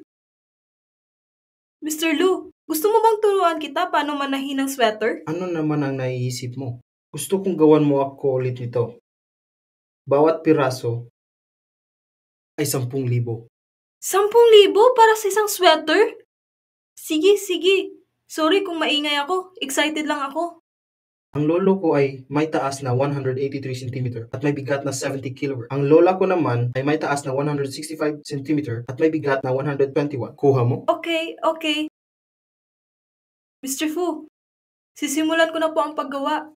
Mr. Lu, gusto mo bang turuan kita paano manahin ng sweater? Ano naman ang naiisip mo? Gusto kong gawan mo ako ulit nito. Bawat piraso ay 10,000. 10,000 para sa isang sweater? Sige. Sorry kung maingay ako. Excited lang ako. Ang lolo ko ay may taas na 183 cm at may bigat na 70 kg. Ang lola ko naman ay may taas na 165 cm at may bigat na 121. Kuha mo? Okay. Mr. Fu, sisimulan ko na po ang paggawa.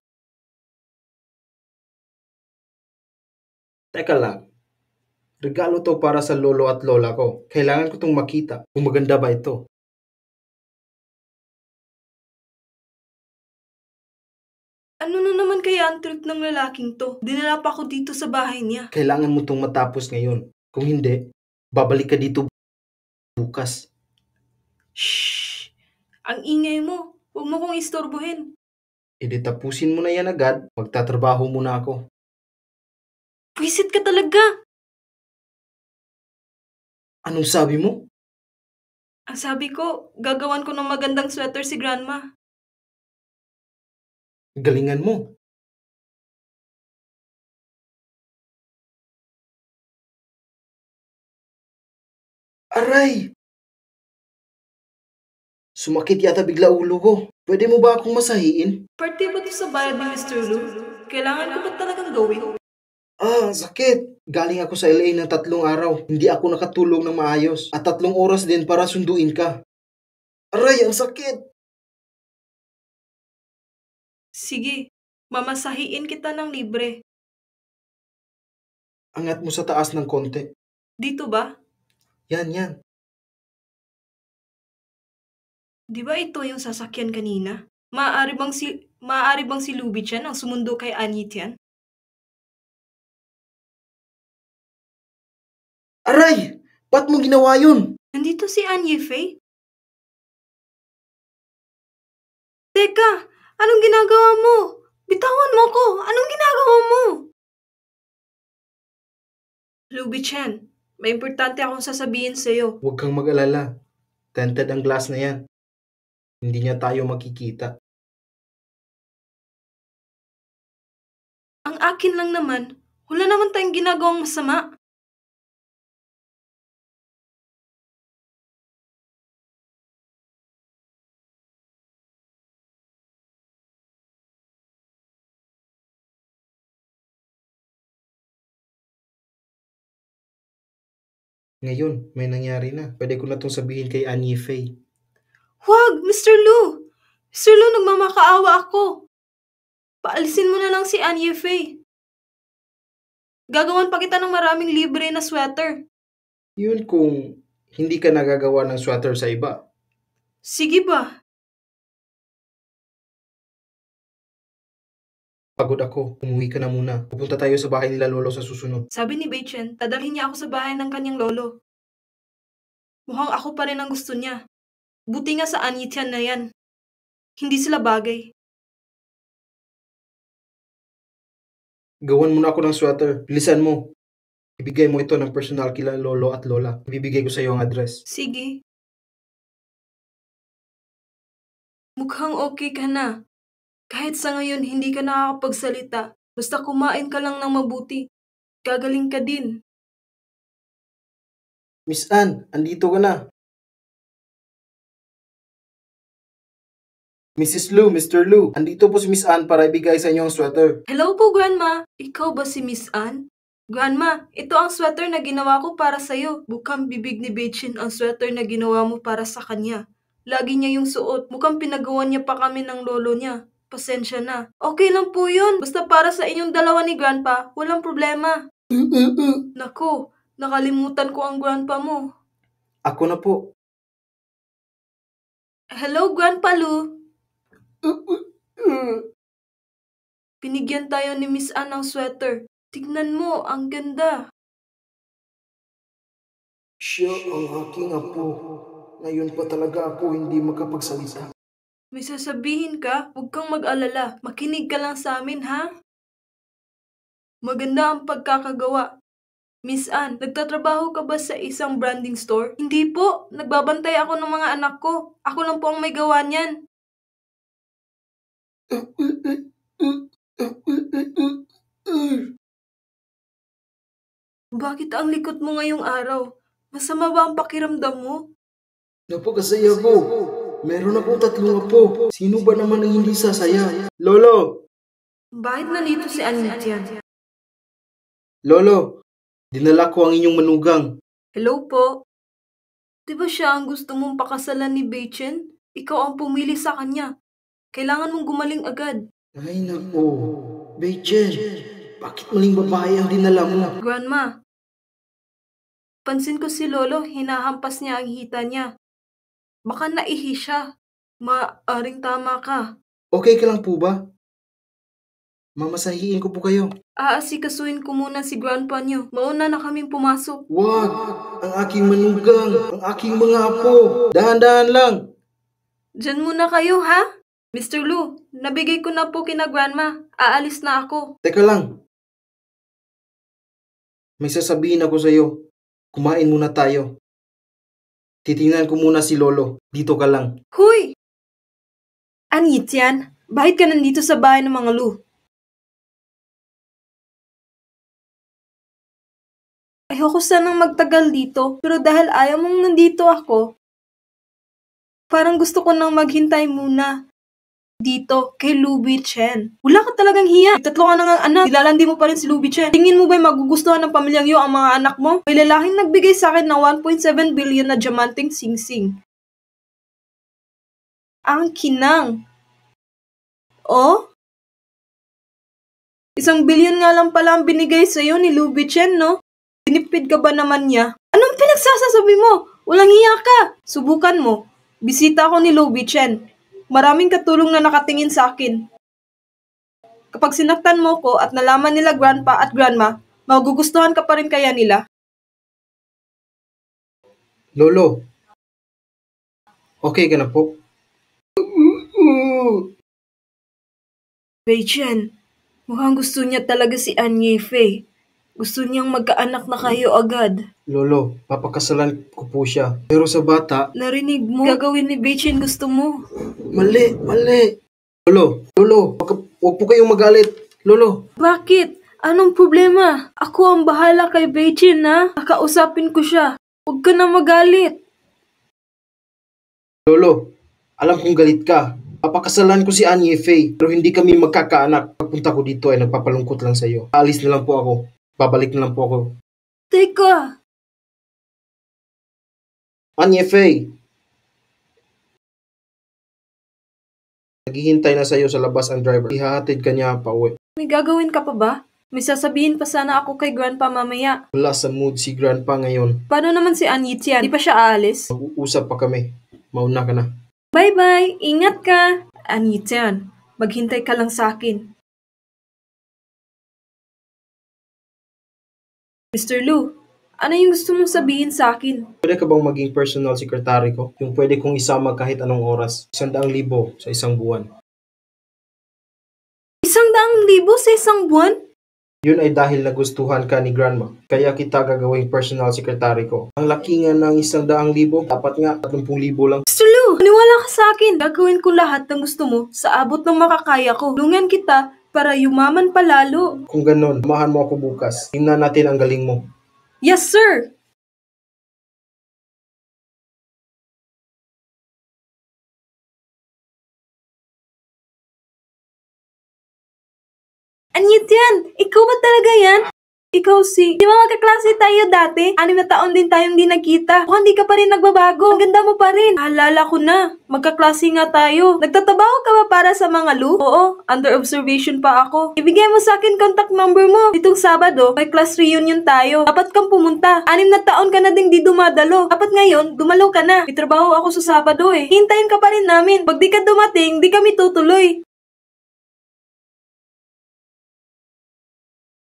Teka lang. Regalo to para sa lolo at lola ko. Kailangan ko itong makita kung maganda ba ito. Ano na naman kaya ang trip ng lalaking to? Dinala pa ako dito sa bahay niya. Kailangan mo itong matapos ngayon. Kung hindi, babalik ka dito bukas. Shh! Ang ingay mo. Huwag mo kong istorbohin. E di tapusin mo na yan agad. Magtatrabaho muna ako. Pwisit ka talaga! Anong sabi mo? Ang sabi ko, gagawan ko ng magandang sweater si Grandma. Galingan mo. Aray! Sumakit yata bigla ulo ko. Pwede mo ba akong masahiin? Parte ba to sa bayad ni Mr. Lu? Kailangan ko ba talagang gawin? Ang sakit. Galing ako sa LA ng 3 araw. Hindi ako nakatulog ng maayos. At 3 oras din para sunduin ka. Aray, ang sakit. Sige, mamasahiin kita ng libre. Angat mo sa taas ng konti. Dito ba? Yan. Di ba ito yung sasakyan kanina? Maaari bang si Lubichan ang sumundo kay Anyitian? Aray! Ba't mo ginawa yun? Nandito si Anye Fei? Teka, anong ginagawa mo? Bitawan mo ko! Anong ginagawa mo? Lubichan, may importante akong sasabihin sa'yo. Huwag kang mag-alala. Tinted ang glass na yan. Hindi niya tayo makikita. Ang akin lang naman, wala naman tayong ginagawang masama. Ngayon, may nangyari na. Pwede ko na itong sabihin kay Anye Fei. Huwag, Mr. Lu! Mr. Lu, nagmamakaawa ako. Paalisin mo na lang si Anye Fei. Gagawan pa kita ng maraming libre na sweater. Yun kung hindi ka nagagawa ng sweater sa iba. Sige ba? Pagod ako. Umuwi ka na muna. Pupunta tayo sa bahay nila lolo sa susunod. Sabi ni Beichen, dadalhin niya ako sa bahay ng kanyang lolo. Mukhang ako pa rin ang gusto niya. Buti nga sa Anyitian na yan. Hindi sila bagay. Gawan mo na ako ng sweater. Bilisan mo. Ibigay mo ito ng personal kila lolo at lola. Ibibigay ko sa iyo ang address. Sige. Mukhang okay ka na. Kahit sa ngayon hindi ka nakakapagsalita. Basta kumain ka lang ng mabuti. Gagaling ka din. Miss Ann, andito ka na. Mrs. Lu, Mr. Lu, andito po si Miss Ann para ibigay sa inyo ang sweater. Hello po, Grandma. Ikaw ba si Miss Ann? Grandma, ito ang sweater na ginawa ko para sa'yo. Mukhang bibig ni Beichin ang sweater na ginawa mo para sa kanya. Lagi niya yung suot. Mukhang pinagawa niya pa kami ng lolo niya. Pasensya na. Okay lang po yun. Basta para sa inyong dalawa ni Grandpa, walang problema. Naku, nakalimutan ko ang Grandpa mo. Ako na po. Hello, Grandpa Lu. Binigyan tayo ni Miss Ann ng sweater. Tignan mo, ang ganda. Siya ang aking apo. Ngayon pa talaga ako hindi makapagsalita. May sasabihin ka, huwag kang mag-alala. Makinig ka lang sa amin, ha? Maganda ang pagkakagawa. Miss Ann, nagtatrabaho ka ba sa isang branding store? Hindi po. Nagbabantay ako ng mga anak ko. Ako lang po ang may gawa niyan. Bakit ang likot mo ngayong araw? Masama ba ang pakiramdam mo? Napakasaya ko. Meron akong 3 apo. Sino ba naman ang hindi sasaya? Lolo! Bakit nandito si Anyitian? Lolo! Dinala ko ang inyong manugang. Hello po. Di ba siya ang gusto mong pakasalan ni Beichen? Ikaw ang pumili sa kanya. Kailangan mong gumaling agad. Ay nako. Beichen, bakit maling babae ang dinala mo? Grandma, pansin ko si Lolo, hinahampas niya ang hita niya. Baka naihi siya. Maaring tama ka. Okay ka lang po ba? Mamasahiin ko po kayo. Aasikasuhin ko muna si Grandpa niyo. Mauna na kaming pumasok. Wag! Ang aking manugang, ang aking mga apo. Dahan-dahan lang. Diyan muna kayo, ha? Mr. Lu, nabigay ko na po kina Grandma. Aalis na ako. Teka lang. May sasabihin ako sa iyo. Kumain muna tayo. Titingnan ko muna si Lolo. Dito ka lang. Huy! Anyitian, bakit ka nandito sa bahay ng mga Lu? Ayoko sanang magtagal dito, pero dahil ayaw mong nandito ako, parang gusto ko nang maghintay muna. dito kay Luby Chen. Wala ka talagang hiya. May 3 ka na ngang anak. Nilalandi mo pa rin si Luby Chen. Tingin mo ba'y magugustuhan ng pamilyang iyo ang mga anak mo? May lalaking nagbigay sa akin ng 1.7 billion na diamanting singsing. Ang kinang. Oh? 1 billion nga lang pala ang binigay sa'yo ni Luby Chen, no? Binipid ka ba naman niya? Anong pinagsasasabi mo? Walang hiya ka. Subukan mo. Bisita ako ni Luby Chen. Maraming katulong na nakatingin sa akin. Kapag sinaktan mo ko at nalaman nila grandpa at grandma, magugustuhan ka pa rin kaya nila? Lolo, okay ka na po? Wei Chen, mukhang gusto niya talaga si Anye Fei. Gusto niyang magkaanak na kayo agad. Lolo, papakasalan ko po siya. Pero sa bata, Narinig mo? Gagawin ni Wei Chen gusto mo. mali. Lolo, huwag po kayong magalit. Lolo, Bakit? Anong problema? Ako ang bahala kay Wei Chen, ha? Kakausapin ko siya. Huwag ka na magalit. Lolo, alam kong galit ka. Papakasalan ko si Anye Fei, pero hindi kami magkakaanak. Pagpunta ko dito ay nagpapalungkot lang sa iyo. Aalis na lang po ako. Babalik na lang po ako. Teka, Anye Fei! Naghihintay na sa iyo sa labas ang driver. Ihahatid ka niya pa uwi. may gagawin ka pa ba? May sasabihin pa sana ako kay Grandpa mamaya. Wala sa mood si Grandpa ngayon. Paano naman si Anyi Tian? Di pa siya aalis? Mag-uusap pa kami. Mauna ka na. Bye-bye! Ingat ka! Anyi Tian, maghintay ka lang sa akin. Mr. Lu, ano yung gusto mong sabihin sa akin? Pwede ka bang maging personal secretary ko? Yung pwede kong isama kahit anong oras. 100,000 sa isang buwan. 100,000 sa isang buwan? Yun ay dahil nagustuhan ka ni Grandma. Kaya kita gagawing personal secretary ko. Ang laki nga ng 100,000. Dapat nga 30,000 lang. Mr. Lu, maniwala ka sa akin. Gagawin ko lahat ng gusto mo sa abot ng makakaya ko. Tulungan kita para yumaman palalo. Kung ganon, samahan mo ako bukas. Tingnan natin ang galing mo. Yes, sir! Anyit yan! Ikaw ba talaga yan? Ikaw si... Di ba magkaklase tayo dati? 6 na taon din tayong di nagkita. Mukhang di ka pa rin nagbabago. Ang ganda mo pa rin. Alala ko na. Magkaklase nga tayo. Nagtatabaho ka ba para sa mga Lu? Oo, under observation pa ako. Ibigay mo sa akin contact number mo. Itong Sabado, may class reunion tayo. Dapat kang pumunta. 6 na taon ka na ding di dumadalo. Dapat ngayon, dumalo ka na. May trabaho ako sa Sabado eh. Hintayin ka pa rin namin. Pag di ka dumating, di kami tutuloy.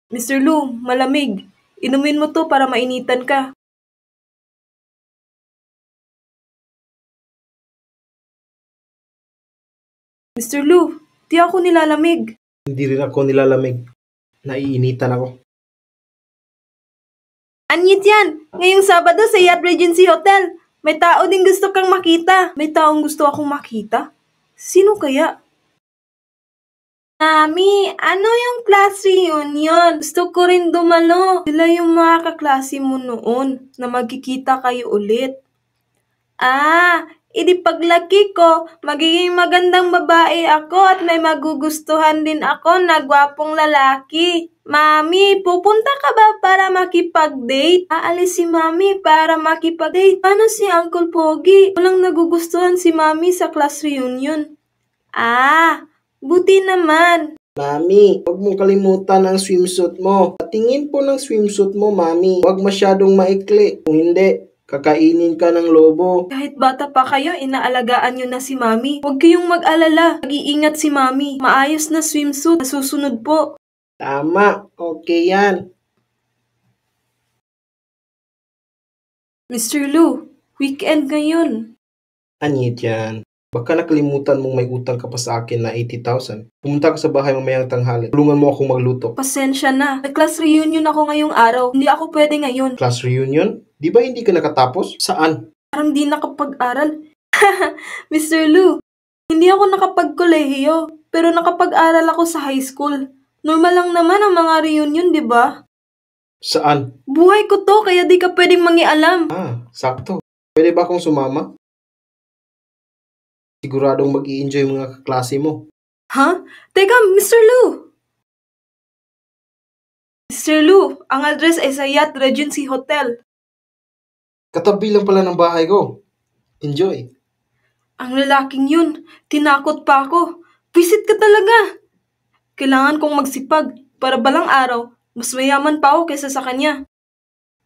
Mr. Lu, malamig. Inumin mo to para mainitan ka. Mr. Lu, di ako nilalamig. Hindi rin ako nilalamig. Naiinitan ako. Anyit yan! Ngayong Sabado sa Yacht Regency Hotel. May tao din gusto kang makita. May taong gusto akong makita? Sino kaya? Mami, ano yung class reunion? Gusto ko rin dumalo. Sila yung mga kaklase mo noon na magkikita kayo ulit. Idi paglaki ko, magiging magandang babae ako at may magugustuhan din ako na gwapong lalaki. Mami, pupunta ka ba para makipag-date? Aalis si Mami para makipag-date. Paano si Uncle Pogi? Walang nagugustuhan si Mami sa class reunion. Buti naman. Mami, huwag mong kalimutan ang swimsuit mo. Patingin po ng swimsuit mo, Mami. Huwag masyadong maikli. Kung hindi, kakainin ka ng lobo. Kahit bata pa kayo, inaalagaan nyo na si Mami. Huwag kayong mag-alala. Mag-iingat si Mami. Maayos na swimsuit. Nasusunod po. Tama, okay yan. Mr. Lu, weekend ngayon. Anyit yan. Baka nakalimutan mong may utang ka pa sa akin na 80,000. Pumunta ka sa bahay mamayang tanghali. Tulungan mo akong magluto. Pasensya na. Nag-class reunion ako ngayong araw. Hindi ako pwede ngayon. Class reunion? Di ba hindi ka nakatapos? Saan? Parang di nakapag-aral. Mr. Lu, hindi ako nakapag-kolehiyo. Pero nakapag-aral ako sa high school. Normal lang naman ang mga reunion, di ba? Saan? Buhay ko to, kaya di ka pwedeng mangialam. Sakto. Pwede ba akong sumama? Siguradong mag-i-enjoy mga kaklase mo. Ha? Teka, Mr. Lu! Mr. Lu, ang address ay sa Yacht Regency Hotel. Katabi lang pala ng bahay ko. Enjoy. Ang lalaking yun, tinakot pa ako. Visit ka talaga. Kailangan kong magsipag para balang araw, mas mayaman pa ako kaysa sa kanya.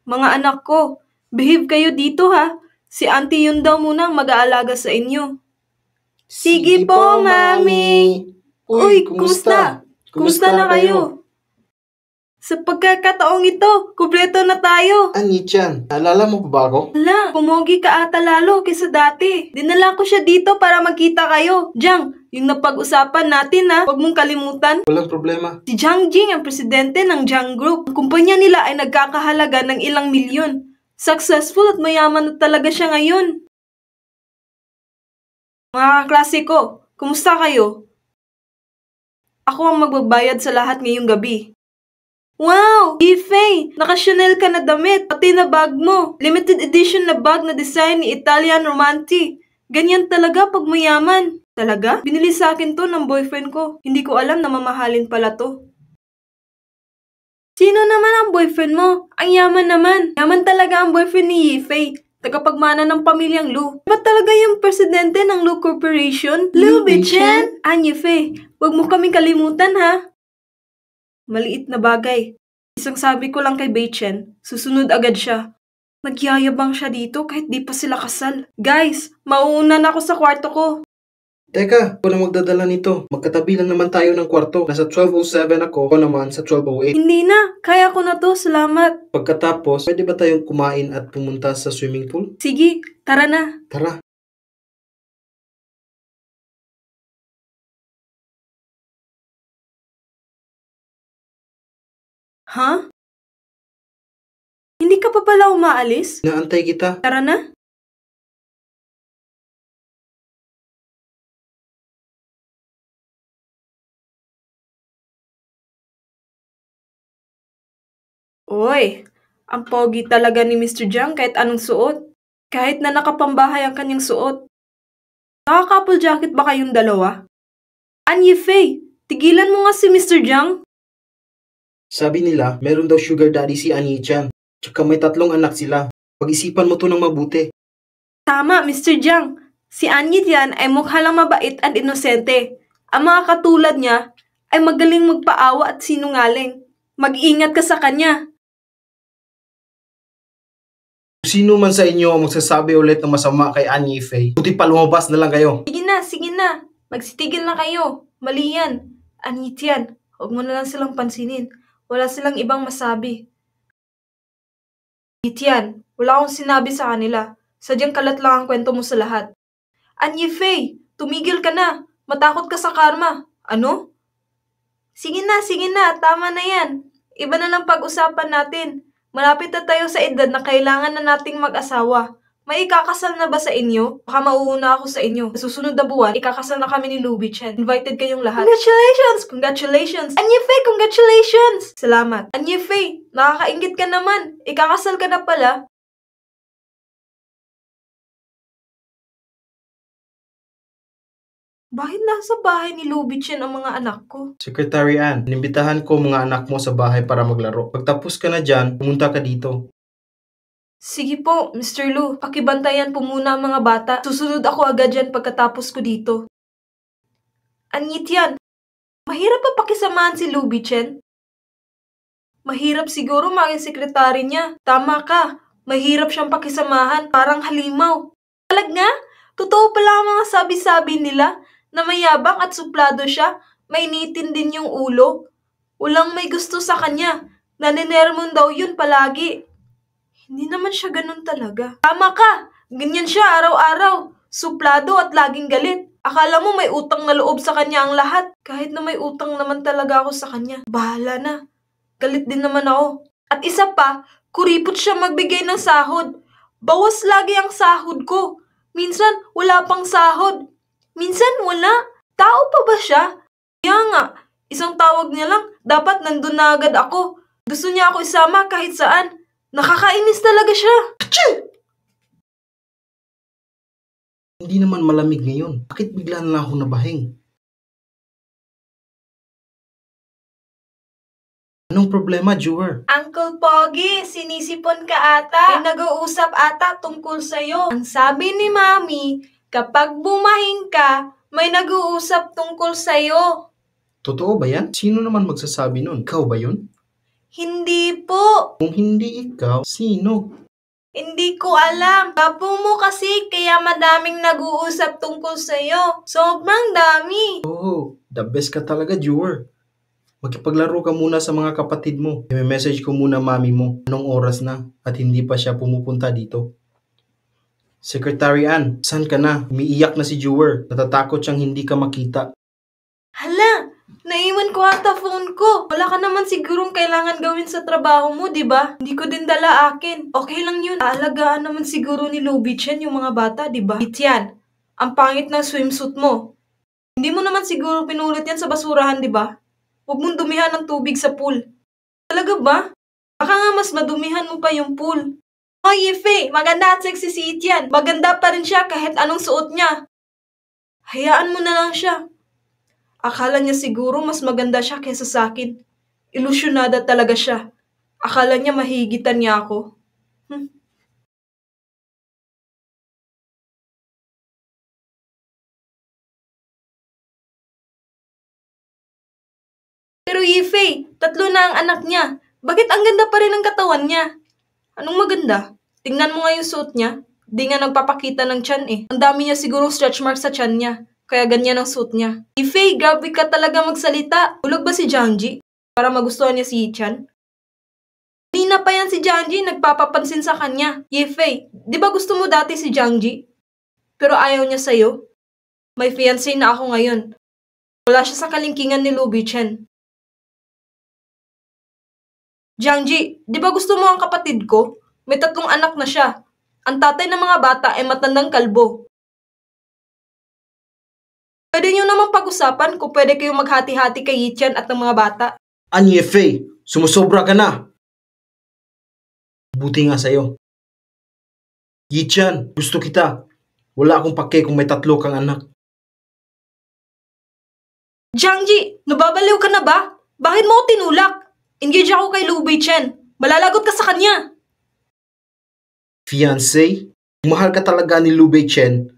Mga anak ko, behave kayo dito ha. Si auntie yun daw muna ang mag-aalaga sa inyo. Sige po, Mami. Uy, kumusta? Kumusta na kayo? Sa pagkakataong ito, kumpleto na tayo. Ani-chan, naalala mo pa ba ako? Hala, pumogi ka ata lalo kaysa dati. Dinala ko siya dito para magkita kayo. Jang, yung napag-usapan natin ha, huwag mong kalimutan. Walang problema. Si Jiang Jing ang presidente ng Jiang Group. Ang kumpanya nila ay nagkakahalaga ng ilang milyon. Successful at mayaman na talaga siya ngayon. Mga kaklase ko, kumusta kayo? Ako ang magbabayad sa lahat ngayong gabi. Wow! Ifei! Naka-Chanel ka na damit, pati na bag mo. Limited edition na bag na design ni Italian Romanti. Ganyan talaga pag mayaman. Talaga? Binili sa akin to ng boyfriend ko. Hindi ko alam na mamahalin pala to. Sino naman ang boyfriend mo? Ang yaman naman. Yaman talaga ang boyfriend ni Yifei. Tagapagmana ng pamilyang Lu. Ba talaga yung presidente ng Lu Corporation? Lu Bichan? Yifei, wag mo kaming kalimutan ha. Maliit na bagay. Isang sabi ko lang kay Beichen, susunod agad siya. Nagyayabang siya dito kahit di pa sila kasal. Guys, mauuna na ako sa kwarto ko. Teka, ako na magdadala nito. Magkatabi lang naman tayo ng kwarto. Nasa 12:07 ako naman sa 12:08. Hindi na, kaya ko na to, salamat. Pagkatapos, pwede ba tayong kumain at pumunta sa swimming pool? Sige, tara na. Tara. Ha? Hindi ka pa pala umaalis? Inaantay kita. Tara na. Oy, ang pogi talaga ni Mr. Jiang kahit anong suot. Kahit na nakapambahay ang kanyang suot. Nakaka-couple jacket ba kayong dalawa? Yifei, tigilan mo nga si Mr. Jiang. Sabi nila, meron daw sugar daddy si Ani-chan. Tsaka may 3 anak sila. Pag-isipan mo to ng mabuti. Tama, Mr. Jiang. Si Yan ay mukha lang mabait at inosente. Ang mga katulad niya ay magaling magpaawa at sinungaling. Mag-ingat ka sa kanya. Sino man sa inyo ang magsasabi ulit ng masama kay Annie Faye, buti pa lumabas na lang kayo. Sige na. Magsitigil na kayo. Mali yan. Yan, huwag mo na lang silang pansinin. Wala silang ibang masabi. Yan, wala akong sinabi sa kanila. Sadyang kalat lang ang kwento mo sa lahat. Faye, tumigil ka na. Matakot ka sa karma. Ano? Sige na. Tama na yan. Iba na lang pag-usapan natin. Malapit na tayo sa edad na kailangan na nating mag-asawa. May ikakasal na ba sa inyo? Baka mauuna ako sa inyo. Sa susunod na buwan, ikakasal na kami ni Lubichan. Invited kayong lahat. Congratulations! Faye, congratulations! Salamat. Faye, nakakaingit ka naman. Ikakasal ka na pala. Bakit nasa bahay ni Lubichan ang mga anak ko? Secretary Ann, inimbitahan ko mga anak mo sa bahay para maglaro. Pagtapos ka na dyan, pumunta ka dito. Sige po, Mr. Lu. Pakibantayan po muna ang mga bata. Susunod ako agad yan pagkatapos ko dito. Yan, mahirap pa pakisamahan si Lubichan? Mahirap siguro maging sekretary niya. Tama ka. Mahirap siyang pakisamahan. Parang halimaw. Talaga? Totoo pala ang mga sabi-sabi nila na mayabang at suplado siya. Mainitin din yung ulo. Walang may gusto sa kanya. Naninermon daw yun palagi. Hindi naman siya ganun talaga. Tama ka! Ganyan siya araw-araw. Suplado at laging galit. Akala mo may utang na loob sa kanya ang lahat. Kahit na may utang naman talaga ako sa kanya. Bahala na. Galit din naman ako. At isa pa, kuripot siya magbigay ng sahod. Bawas lagi ang sahod ko. Minsan, wala pang sahod. Minsan, wala. Tao pa ba siya? Kaya nga, isang tawag niya lang, dapat nandun na agad ako. Gusto niya ako isama kahit saan. Nakakainis talaga siya. Achoo! Hindi Hindi naman malamig ngayon. Bakit bigla na lang ako nabahing? Anong problema, Jewel? Uncle Pogi, sinisipon ka ata. May nag-uusap ata tungkol sa'yo. Ang sabi ni Mami, kapag bumahing ka, may nag-uusap tungkol sa'yo. Totoo ba yan? Sino naman magsasabi nun? Ikaw ba yun? Hindi po. Kung hindi ikaw, sino? Hindi ko alam. Kapo mo kasi kaya madaming nag-uusap tungkol sa'yo. Sobrang dami. Oh, the best ka talaga, Jewel. Magkipaglaro ka muna sa mga kapatid mo. I-message ko muna mami mo anong oras na at hindi pa siya pumupunta dito. Secretary Ann, saan ka na? Umiiyak na si Jewel. Natatakot siyang hindi ka makita. Hala, naiwan ko ata phone ko. Wala ka naman sigurong kailangan gawin sa trabaho mo, di ba? Hindi ko din dala akin. Okay lang yun. Aalagaan naman siguro ni Lubitchen yung mga bata, di ba? Yan, ang pangit ng swimsuit mo. Hindi mo naman siguro pinulot yan sa basurahan, di ba? Huwag mong dumihan ng tubig sa pool. Talaga ba? Baka nga mas madumihan mo pa yung pool. Oh, Yefe, maganda at sexy si Itian. Maganda pa rin siya kahit anong suot niya. Hayaan mo na lang siya. Akala niya siguro mas maganda siya kaysa sa akin. Ilusyonada talaga siya. Akala niya mahigitan niya ako. Pero Yifei, 3 na ang anak niya. Bakit ang ganda pa rin ng katawan niya? Anong maganda? Tingnan mo nga yung suot niya. Di nga nagpapakita ng tiyan eh. Ang dami niya siguro stretch mark sa tiyan niya. Kaya ganyan ang suot niya. Yifei, grabe ka talaga magsalita. Hulog ba si Jiangji? Para magustuhan niya si Yichan? Di na pa yan si Jiangji nagpapapansin sa kanya. Yifei, di ba gusto mo dati si Jiangji? Pero ayaw niya sa'yo? May fiancé na ako ngayon. Wala siya sa kalingkingan ni Lubitchen. Jiangji, di ba gusto mo ang kapatid ko? May 3 anak na siya. Ang tatay ng mga bata ay matandang kalbo. Pwede niyo naman pag-usapan kung pwede kayong maghati-hati kay Yichan at ng mga bata. Anye Fei, sumusobra ka na. Buti nga sa'yo. Yichan, gusto kita. Wala akong pake kung may 3 kang anak. Jiangji, nababaliw ka na ba? Bakit mo ako tinulak? Engage ako kay Lu Beichen. Malalagot ka sa kanya. Fiancé? Mahal ka talaga ni Lu Beichen.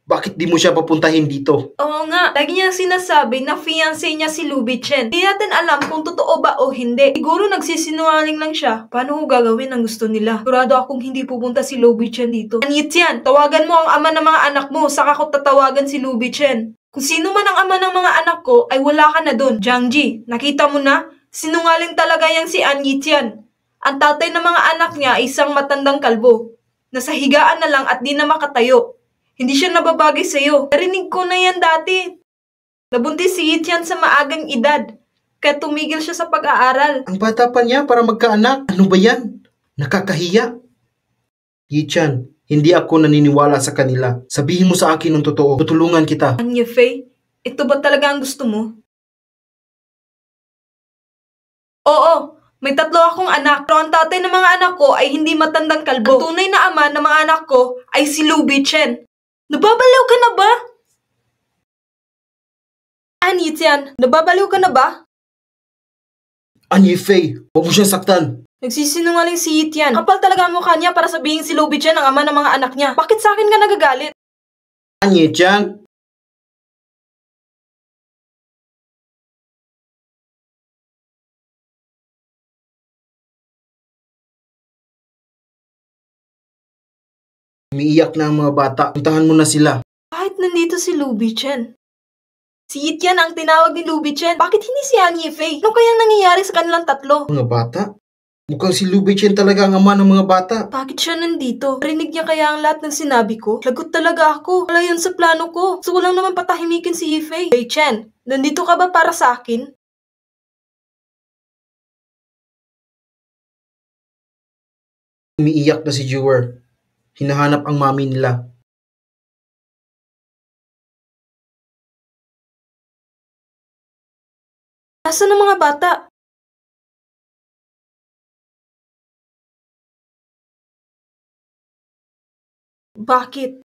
Bakit di mo siya papuntahin dito? Oo nga, lagi niya sinasabi na fiancé niya si Lu Beichen. Hindi natin alam kung totoo ba o hindi. Siguro nagsisinungaling lang siya. Paano ko gagawin ang gusto nila? Sigurado akong hindi pupunta si Lu Beichen dito. Anit yan, tawagan mo ang ama ng mga anak mo, saka ko tatawagan si Lu Beichen. Kung sino man ang ama ng mga anak ko, ay wala ka na dun. Jiangji, nakita mo na? Sinungaling talaga yang si An Yitian. Ang tatay ng mga anak niya ay isang matandang kalbo. Nasa higaan na lang at di na makatayo. Hindi siya nababagay sa'yo. Narinig ko na yan dati. Nabuntis si Yitian sa maagang edad. Kaya tumigil siya sa pag-aaral. Ang bata pa niya para magkaanak. Ano ba yan? Nakakahiya. Yichan, hindi ako naniniwala sa kanila. Sabihin mo sa akin ng totoo. Tutulungan kita. Anya Faye, ito ba talaga ang gusto mo? Oo, may 3 akong anak. Pero ang tatay ng mga anak ko ay hindi matandang kalbo. Ang tunay na ama ng mga anak ko ay si Lu Beichen. Nababaliw ka na ba? Yitian, nababaliw ka na ba? Anye Fei, huwag mo siyang saktan. Nagsisinungaling si Yitian. Kapal talaga ang mukha niya para sabihin si Lu Beichen ang ama ng mga anak niya. Bakit sa akin ka nagagalit? Anye Chan, umiiyak na ang mga bata. Puntahan mo na sila. Bakit nandito si Lu Beichen? Si Yitian ang tinawag ni Lu Beichen. Bakit hindi si Han Yifei? Ano kayang nangyayari sa kanilang 3? Mga bata? Mukhang si Lu Beichen talaga ang ama ng mga bata. Bakit siya nandito? Rinig niya kaya ang lahat ng sinabi ko? Lagot talaga ako. Wala yun sa plano ko. Gusto ko lang naman patahimikin si Yifei. Beichen, nandito ka ba para sa akin? Umiiyak na si Jewel. Hinahanap ang mami nila. Nasaan ang mga bata? Bakit?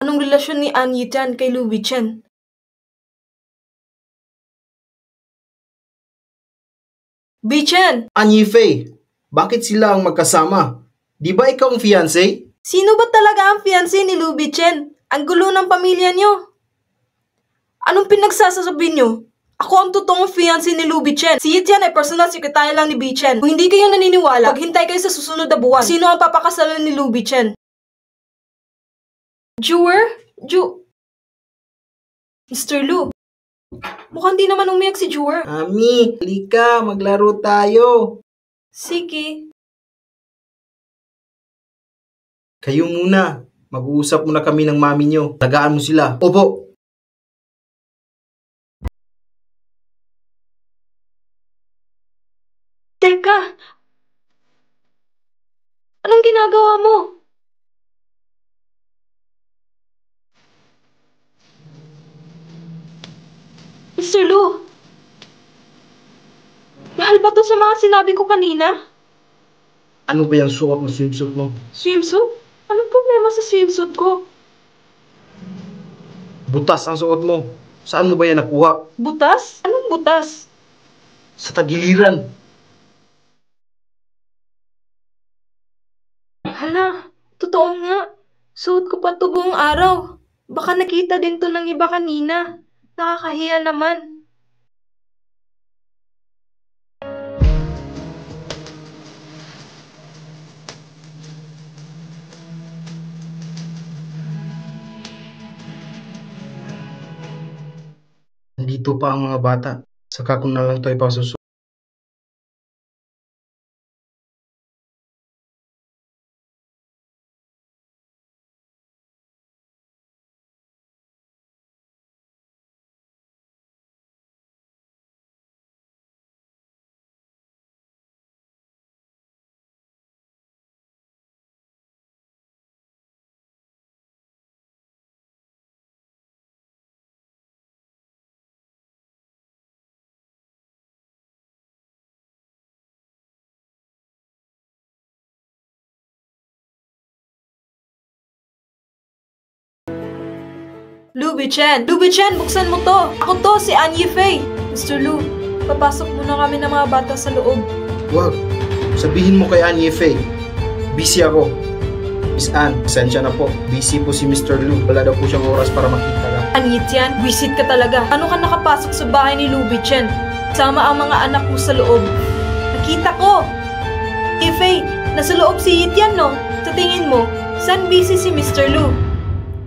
Anong relasyon ni An Yi-chan kay Lu Bichen? Bichen! An Yifei, bakit sila ang magkasama? Di ba ikaw ang fiancé? Sino ba talaga ang fiancé ni Lu Bichen? Ang gulo ng pamilya niyo. Anong pinagsasasabi niyo? Ako ang totoong fiancé ni Lu Bichen. Si Yi-chan ay personal secretary lang ni Bichen. Kung hindi kayo naniniwala, maghintay kayo sa susunod na buwan. Sino ang papakasalan ni Lu Bichen? Jewer? Mr. Lu, mukhang di naman umiyak si Jewer. Mami, halika, maglaro tayo. Sige. Kayo muna. Mag-uusap muna kami ng mami nyo. Tagaan mo sila. Opo. Teka! Anong ginagawa mo? Mr. Lu! Mahal ba to sa mga sinabi ko kanina? Ano ba yung suot mo swimsuit mo? Swimsuit? Anong problema sa swimsuit ko? Butas ang suot mo. Saan mo ba yan nakuha? Butas? Anong butas? Sa tagiliran. Hala, totoo nga. Suot ko pa to buong araw. Baka nakita din to ng iba kanina. Nakakahiya naman. Nandito pa ang mga bata. Saka ko na lang ito ipasusunod. Lu Bichen! Lu Bichen, buksan mo to! Ako to, si An Yifei! Mr. Lu, papasok muna kami ng mga bata sa loob. Wag. Sabihin mo kay An Yifei. Busy ako. Miss Anne, pasensya na po. Busy po si Mr. Lu. Wala daw po siyang oras para makita ka. An Yi-chan, visit ka talaga. Ano ka nakapasok sa bahay ni Lu Bichen? Sama ang mga anak mo sa loob. Nakita ko! Yifei, nasa loob si Yi-chan, no? Sa tingin mo, saan busy si Mr. Lu?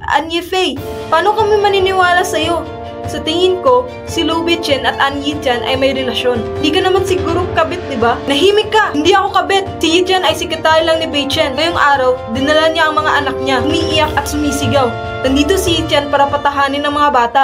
An Yifei, paano kami maniniwala sa'yo? Sa tingin ko, si Lu Bichen at An Yi-chan ay may relasyon. Di ka naman siguro kabit, di ba? Nahimik ka! Hindi ako kabit! Si Yi-chan ay sekretary lang ni Bichen. Ngayong araw, dinala niya ang mga anak niya, umiiyak at sumisigaw. Nandito si Yi-chan para patahanin ng mga bata.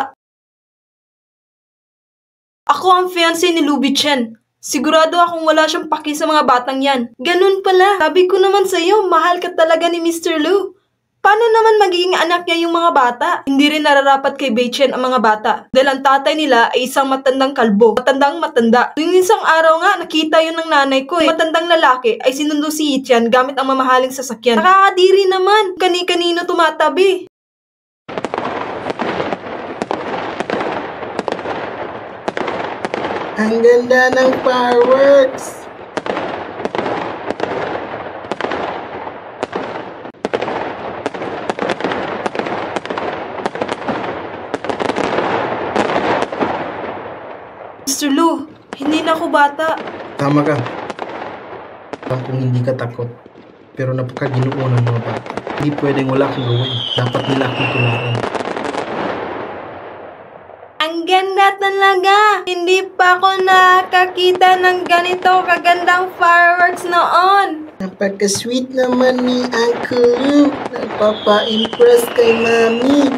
Ako ang fiancé ni Lu Bichen. Sigurado akong wala siyang paki sa mga batang yan. Ganun pala. Sabi ko naman sa'yo, mahal ka talaga ni Mr. Lu. Paano naman magiging anak niya yung mga bata? Hindi rin nararapat kay Beichen ang mga bata. Dahil ang tatay nila ay isang matandang kalbo. Matandang matanda. Tuwing isang araw nga, nakita yun ng nanay ko eh. Matandang lalaki ay sinundo si Yi-chan gamit ang mamahaling sasakyan. Nakakadiri naman. Kani-kanino tumatabi. Ang ganda ng fireworks! Mr. Lu, hindi na ako bata. Tama ka. Alam kong hindi ka takot. Pero napakaginoo ng mga bata. Hindi pwedeng wala akong gawin. Dapat nila akong tularan. Ang ganda talaga! Hindi pa ako nakakita ng ganito kagandang fireworks noon. Napaka-sweet naman ni Uncle Lu. Napapa-impress kay Mami.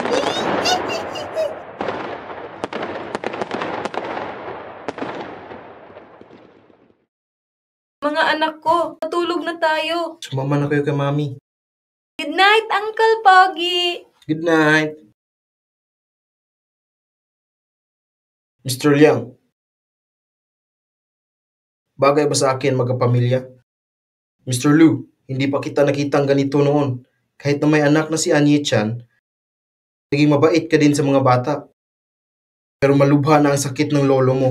Mga anak ko, matulog na tayo. Sumama na kayo kay Mami. Good night, Uncle Pogi! Good night. Mr. Liang, bagay ba sa akin magkapamilya? Mr. Lu, hindi pa kita nakitang ganito noon. Kahit na may anak na si An Yi-chan, Naging mabait ka din sa mga bata. Pero malubha na ang sakit ng lolo mo.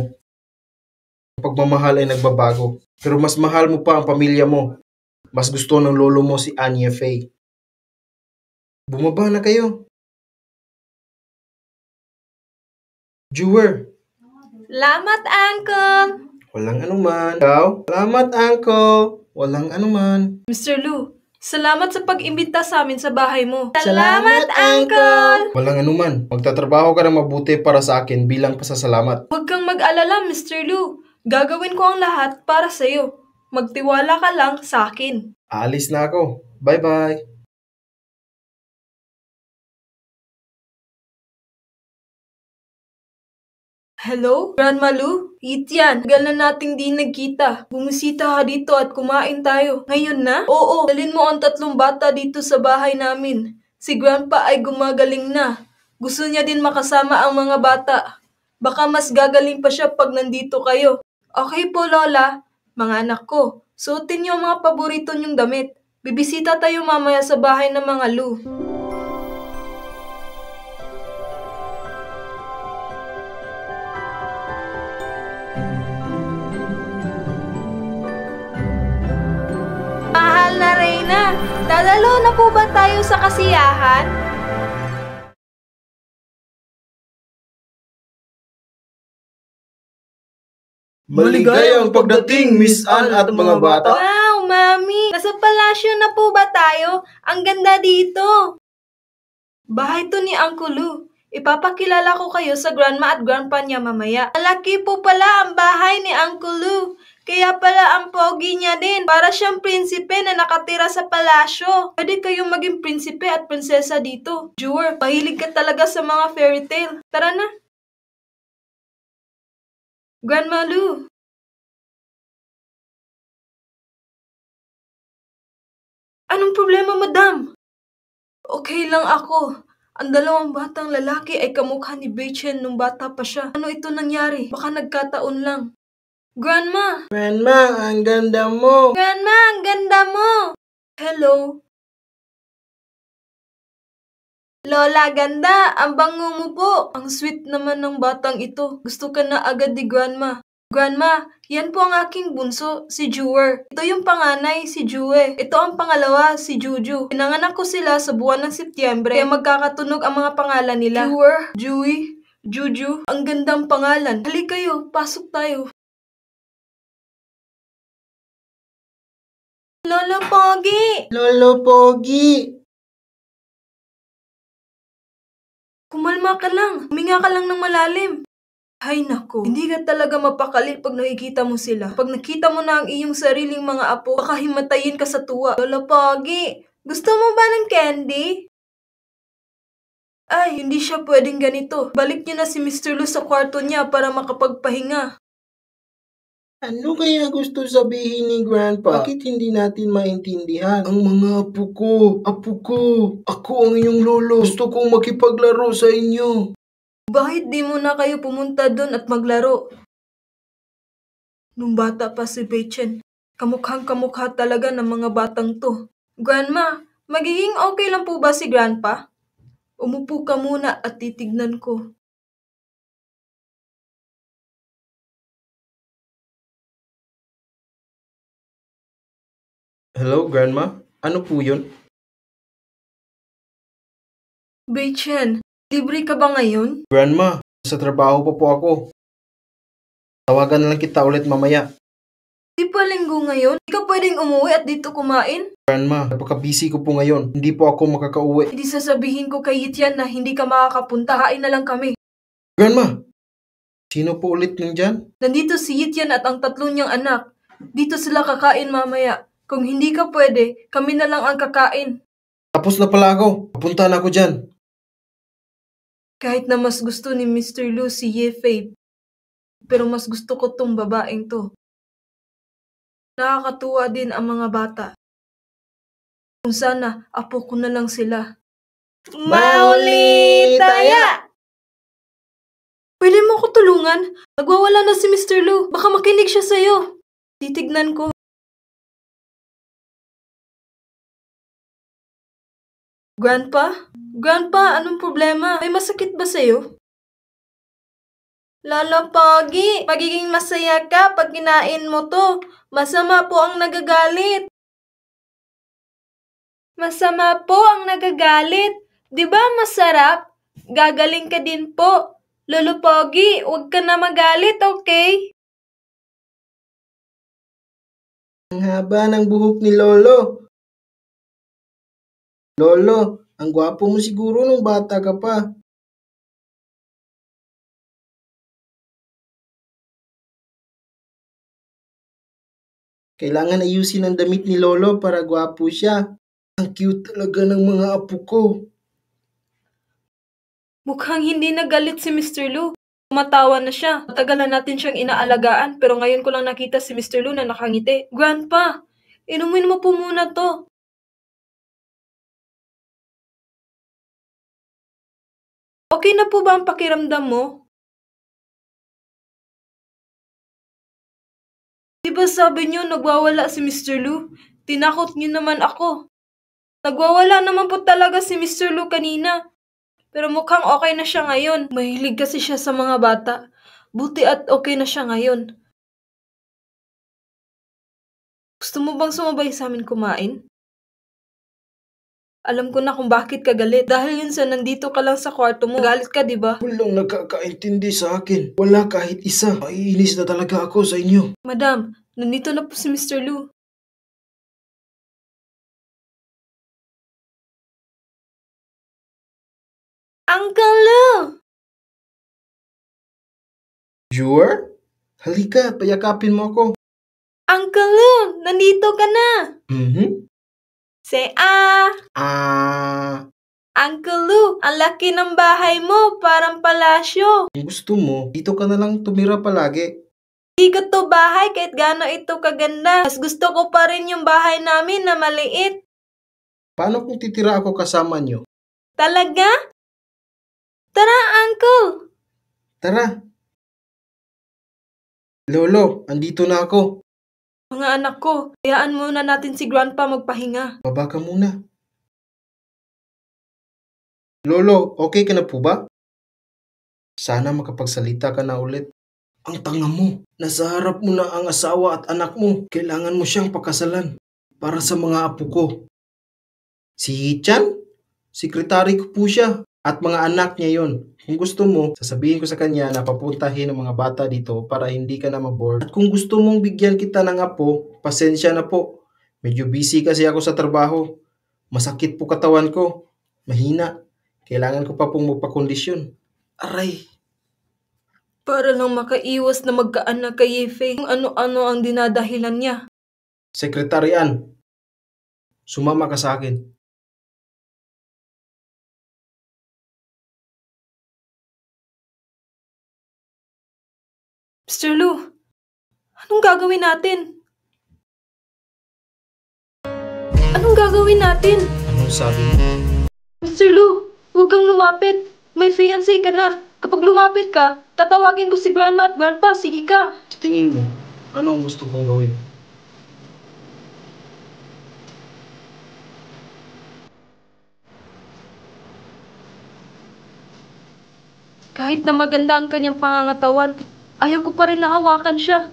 Ang pagmamahal ay nagbabago. Pero mas mahal mo pa ang pamilya mo. Mas gusto ng lolo mo si Anya Faye. Bumaba na kayo. Jewer, Salamat, Uncle! walang anuman. Ikaw? Salamat, Uncle. Walang anuman. Mr. Lu, salamat sa pag-imbita sa amin sa bahay mo. Salamat, Uncle! Walang anuman. Magtatrabaho ka na mabuti para sa akin bilang pasasalamat. Huwag kang mag-alala, Mr. Lu. Gagawin ko ang lahat para sa'yo. Magtiwala ka lang sa akin. Aalis na ako. Bye-bye. Hello? Grandma Lu? Itian, tagal na nating di nagkita. Bumisita ka dito at kumain tayo. Ngayon na? Oo, dalhin mo ang 3 bata dito sa bahay namin. Si Grandpa ay gumagaling na. Gusto niya din makasama ang mga bata. Baka mas gagaling pa siya pag nandito kayo. Okay po, Lola. Mga anak ko, suotin niyo ang mga paborito niyong damit. Bibisita tayo mamaya sa bahay ng mga Lu. Mahal na Reyna, dadalo na po ba tayo sa kasiyahan? Maligayang pagdating, Miss Ann at mga bata. Wow, Mami! Nasa palasyo na po ba tayo? Ang ganda dito! Bahay to ni Uncle Lu. Ipapakilala ko kayo sa grandma at grandpa niya mamaya. Malaki po pala ang bahay ni Uncle Lu. Kaya pala ang pogi niya din. Para siyang prinsipe na nakatira sa palasyo. Pwede kayong maging prinsipe at prinsesa dito. Jewel, mahilig ka talaga sa mga fairy tale. Tara na. Grandma Lu. Anong problema, madam? Okay lang ako. Ang 2 batang lalaki ay kamukha ni Beichen nung bata pa siya. Ano ito nangyari? Baka nagkataon lang. Grandma! Grandma, ang ganda mo. Grandma, ang ganda mo! Hello? Lola, ganda! Ang bango mo po! Ang sweet naman ng batang ito. Gusto ka na agad ni Grandma. Grandma, yan po ang aking bunso, si Jewel. Ito yung panganay, si Jue. Ito ang pangalawa, si Juju. Pinanganak ko sila sa buwan ng Setyembre, kaya magkakatunog ang mga pangalan nila. Jewel, Jui, Juju. Ang gandang pangalan. Halika kayo, pasok tayo. Lolo Pogi! Lolo Pogi. Kumalma ka lang. Huminga ka lang ng malalim. Ay nako, hindi ka talaga mapakali pag nakikita mo sila. Pag nakita mo na ang iyong sariling mga apo, baka himatayin ka sa tuwa. Lolo Pogi, gusto mo ba ng candy? Ay, hindi siya pwedeng ganito. Balik niyo na si Mr. Lu sa kwarto niya para makapagpahinga. Ano kaya gusto sabihin ni Grandpa? Bakit hindi natin maintindihan? Ang mga apo ko, ako ang inyong lolo. Gusto kong makipaglaro sa inyo. Bakit di mo na kayo pumunta doon at maglaro? Nung bata pa si Beichen, kamukhang kamukha talaga ng mga batang to. Grandma, magiging okay lang po ba si Grandpa? Umupo ka muna at titignan ko. Hello, Grandma? Ano po yun? Beichen, libre ka ba ngayon? Grandma, sa trabaho pa po ako. Tawagan na lang kita ulit mamaya. Di pa linggo ngayon? Di ka pwedeng umuwi at dito kumain? Grandma, napaka-busy ko po ngayon. Hindi po ako makakauwi. Hindi sasabihin ko kay Yitian na hindi ka makakapunta. Kain na lang kami. Grandma, sino po ulit nandyan? Nandito si Yitian at ang 3 niyang anak. Dito sila kakain mamaya. Kung hindi ka pwede, kami na lang ang kakain. Tapos na pala ako. Papunta na ako dyan. Kahit na mas gusto ni Mr. Lu si Yefei, pero mas gusto ko tong babaeng to. Nakakatuwa din ang mga bata. Kung sana, apo ko na lang sila. Mauli taya! Pwede mo ko tulungan? Nagwawala na si Mr. Lu. Baka makinig siya sa'yo. Titignan ko. Grandpa? Grandpa, anong problema? May masakit ba sa'yo? Lolo Pogi, magiging masaya ka pag kinain mo to. Masama po ang nagagalit. Masama po ang nagagalit. Di ba masarap? Gagaling ka din po. Lolo Pogi, huwag ka na magalit, okay? Ang haba ng buhok ni Lolo. Lolo, ang gwapo mo siguro nung bata ka pa. Kailangan ayusin ang damit ni Lolo para gwapo siya. Ang cute talaga ng mga apo ko. Mukhang hindi nagalit si Mr. Lu. Tumatawa na siya. Matagal na natin siyang inaalagaan pero ngayon ko lang nakita si Mr. Lu na nakangiti. Grandpa, inumin mo po muna to. Okay na po ba ang pakiramdam mo? Di ba sabi niyo nagwawala si Mr. Lu? Tinakot niyo naman ako. Nagwawala naman po talaga si Mr. Lu kanina. Pero mukhang okay na siya ngayon. Mahilig kasi siya sa mga bata. Buti at okay na siya ngayon. Gusto mo bang sumabay sa amin kumain? Alam ko na kung bakit ka galit. Dahil yun sa nandito ka lang sa kwarto mo. Galit ka, di ba? Walang nakakaintindi sa akin. Wala kahit isa. Maiinis na talaga ako sa inyo. Madam, nandito na po si Mr. Lu. Uncle Lu! Sure? Halika, payakapin mo ako. Uncle Lu, nandito ka na! Say Uncle Lu, ang laki ng bahay mo, parang palasyo. Kung gusto mo, dito ka na lang tumira palagi. Di ko to bahay kahit gaano ito kaganda. Mas gusto ko pa rin yung bahay namin na maliit. Paano kung titira ako kasama nyo? Talaga? Tara, Uncle! Tara. Lolo, andito na ako. Mga anak ko, hayaan muna natin si Grandpa magpahinga. Baba ka muna. Lolo, okay ka na po ba? Sana makapagsalita ka na ulit. Ang tanga mo. Nasa harap mo na ang asawa at anak mo. Kailangan mo siyang pakasalan para sa mga apo ko. Si Chan? Sekretary ko po siya. At mga anak niya yon. Kung gusto mo, sasabihin ko sa kanya na papuntahin ang mga bata dito para hindi ka na maboard. At kung gusto mong bigyan kita ng apo, pasensya na po. Medyo busy kasi ako sa trabaho. Masakit po katawan ko. Mahina. Kailangan ko pa pong magpakondisyon. Aray! Para lang makaiwas na magkaanak kay Yefei kung ano-ano ang dinadahilan niya. Secretary Ann, sumama ka sa akin. Mr. Lu, anong gagawin natin? Anong gagawin natin? Anong sabi mo? Mr. Lu, huwag kang lumapit. May fiancé ka na. Kapag lumapit ka, tatawagin ko si Grandma at Grandpa. Sige ka. Tingin mo, ano ang gusto kong gawin? Kahit na maganda ang kanyang pangangatawan, ayaw ko pa rin nahawakan siya.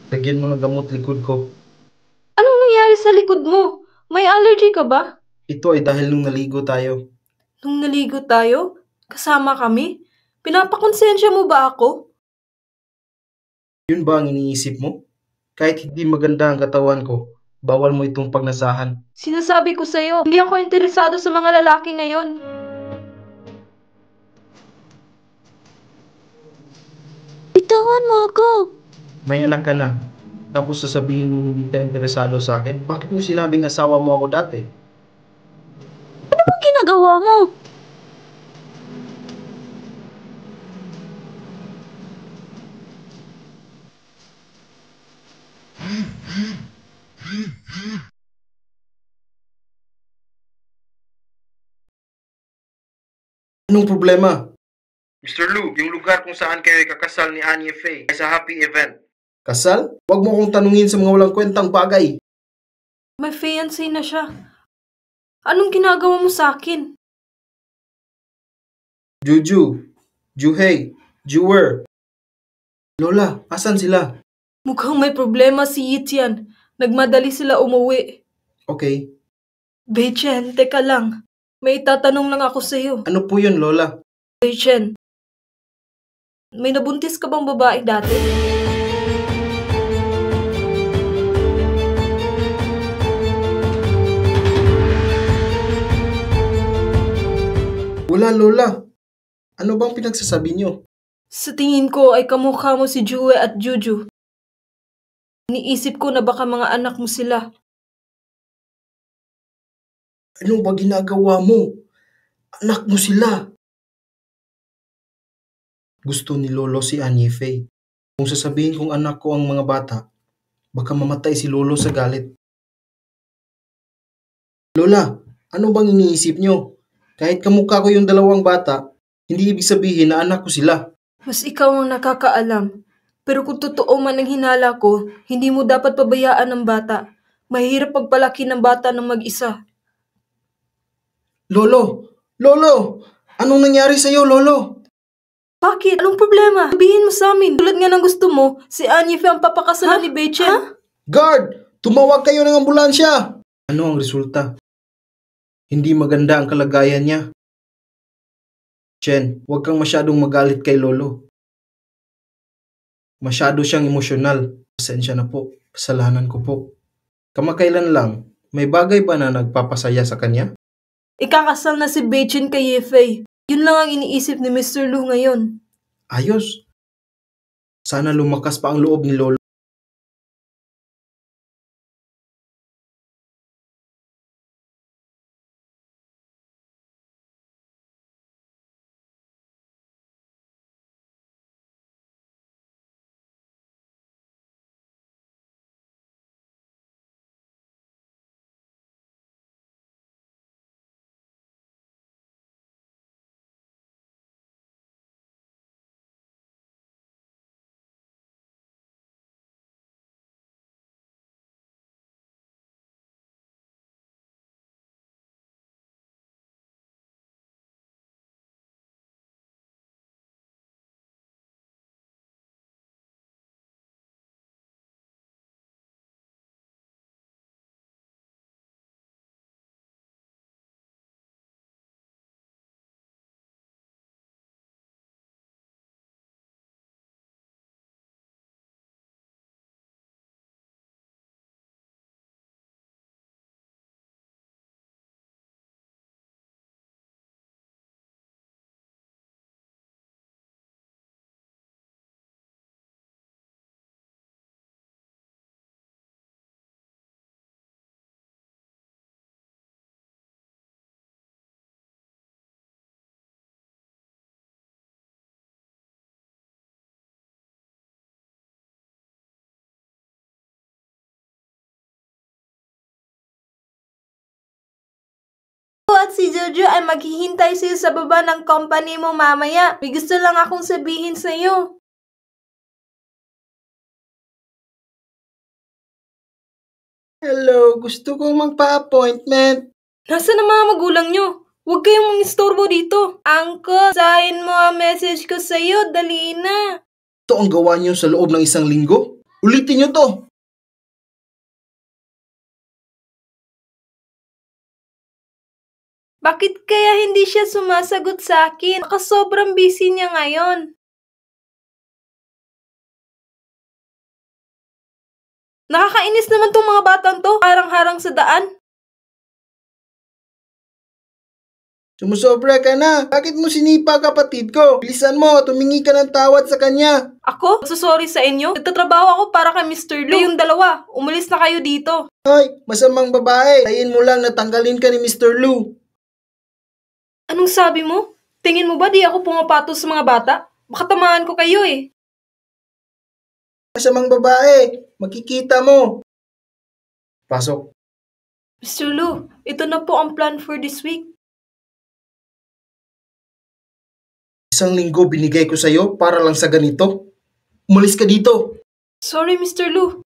Lagyan mo ng gamot likod ko. Anong nangyari sa likod mo? May allergy ka ba? Ito ay dahil nung naligo tayo. Nung naligo tayo, kasama kami, pinapakonsensya mo ba ako? Yun ba ang iniisip mo? Kahit hindi maganda ang katawan ko, bawal mo itong pagnasahan. Sinasabi ko sa'yo, hindi ako interesado sa mga lalaki ngayon. Bitawan mo ako! May anak ka na. Tapos sasabihin mo hindi ka interesado sa akin. Bakit mo sinabing asawa mo ako dati? Anong ginagawa mo? Anong problema? Mr. Lu, yung lugar kung saan kayo kakasal ni Anya Faye ay sa happy event. Kasal? Huwag mo akong tanungin sa mga walang kwentang bagay. May fiancé na siya. Anong ginagawa mo sa akin? Juju, Juhei, Juwer. Lola, asan sila? Mukhang may problema si Yitian. Nagmadali sila umuwi. Okay. Beichen, teka lang. May itatanong lang ako sa'yo. Ano po yun, Lola? Beichen, may nabuntis ka bang babae dati? Wala, Lola. Ano bang pinagsasabi niyo? Sa tingin ko ay kamukha mo si Jue at Juju. Iniisip ko na baka mga anak mo sila. Ano ba ginagawa mo? Anak mo sila. Gusto ni Lolo si Annie Faye. Kung sasabihin kong anak ko ang mga bata, baka mamatay si Lolo sa galit. Lola, ano bang iniisip niyo? Kahit kamukha ko yung dalawang bata, hindi ibig sabihin na anak ko sila. Mas ikaw ang nakakaalam. Pero kung totoo man ang hinala ko, hindi mo dapat pabayaan ang bata. Mahirap pagpalaki ng bata ng mag-isa. Lolo! Lolo! Anong nangyari sa'yo, Lolo? Bakit? Anong problema? Sabihin mo sa amin. Tulad nga ng gusto mo, si Annie ang papakasalan ni Beichen. Guard! Tumawag kayo ng ambulansya! Ano ang resulta? Hindi maganda ang kalagayan niya. Chen, huwag kang masyadong magalit kay Lolo. Masyado siyang emosyonal. Pasensya na po. Kasalanan ko po. Kamakailan lang, may bagay ba na nagpapasaya sa kanya? Ikakasal na si Beichen kay Yefei. Yun lang ang iniisip ni Mr. Lu ngayon. Ayos. Sana lumakas pa ang loob ni Lolo. At si Jojo ay maghihintay sa'yo sa baba ng company mo mamaya. May gusto lang akong sabihin sa'yo. Hello, gusto kong magpa-appointment. Nasaan ang mga magulang nyo? Huwag kayong mangistorbo dito. Uncle, sahin mo ang message ko sa'yo. Dali na. Ito ang gawa niyo sa loob ng isang linggo? Ulitin niyo to. Bakit kaya hindi siya sumasagot sa akin? Baka sobrang busy niya ngayon. Nakakainis naman tong mga batang to. Harang-harang sa daan. Sumusobra ka na. Bakit mo sinipa kapatid ko? Bilisan mo, tumingi ka ng tawad sa kanya. Ako? Sorry sa inyo? Nagtatrabaho ako para kay Mr. Lu. Kayong dalawa, umalis na kayo dito. Hoy, masamang babae. Tayin mo lang na tanggalin ka ni Mr. Lu. Anong sabi mo? Tingin mo ba di ako pumapatos sa mga bata? Baka tamaan ko kayo eh. Masamang babae. Makikita mo. Pasok. Mr. Lu, ito na po ang plan for this week. Isang linggo binigay ko sa'yo para lang sa ganito. Umalis ka dito. Sorry, Mr. Lu.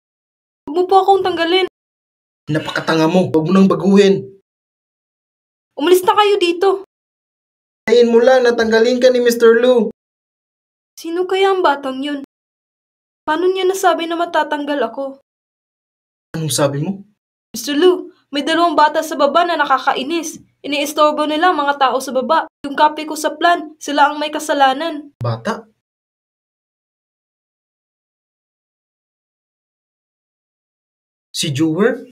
Huwag mo po akong tanggalin. Napakatanga mo. Huwag mo nang baguhin. Umalis na kayo dito. Tayin mo lang, natanggalin ka ni Mr. Lu. Sino kaya ang batang yun? Paano niya nasabi na matatanggal ako? Anong sabi mo? Mr. Lu, may 2 bata sa baba na nakakainis. Iniistorbo nila ang mga tao sa baba. Yung kape ko sa plan, sila ang may kasalanan. Bata? Si Jewer?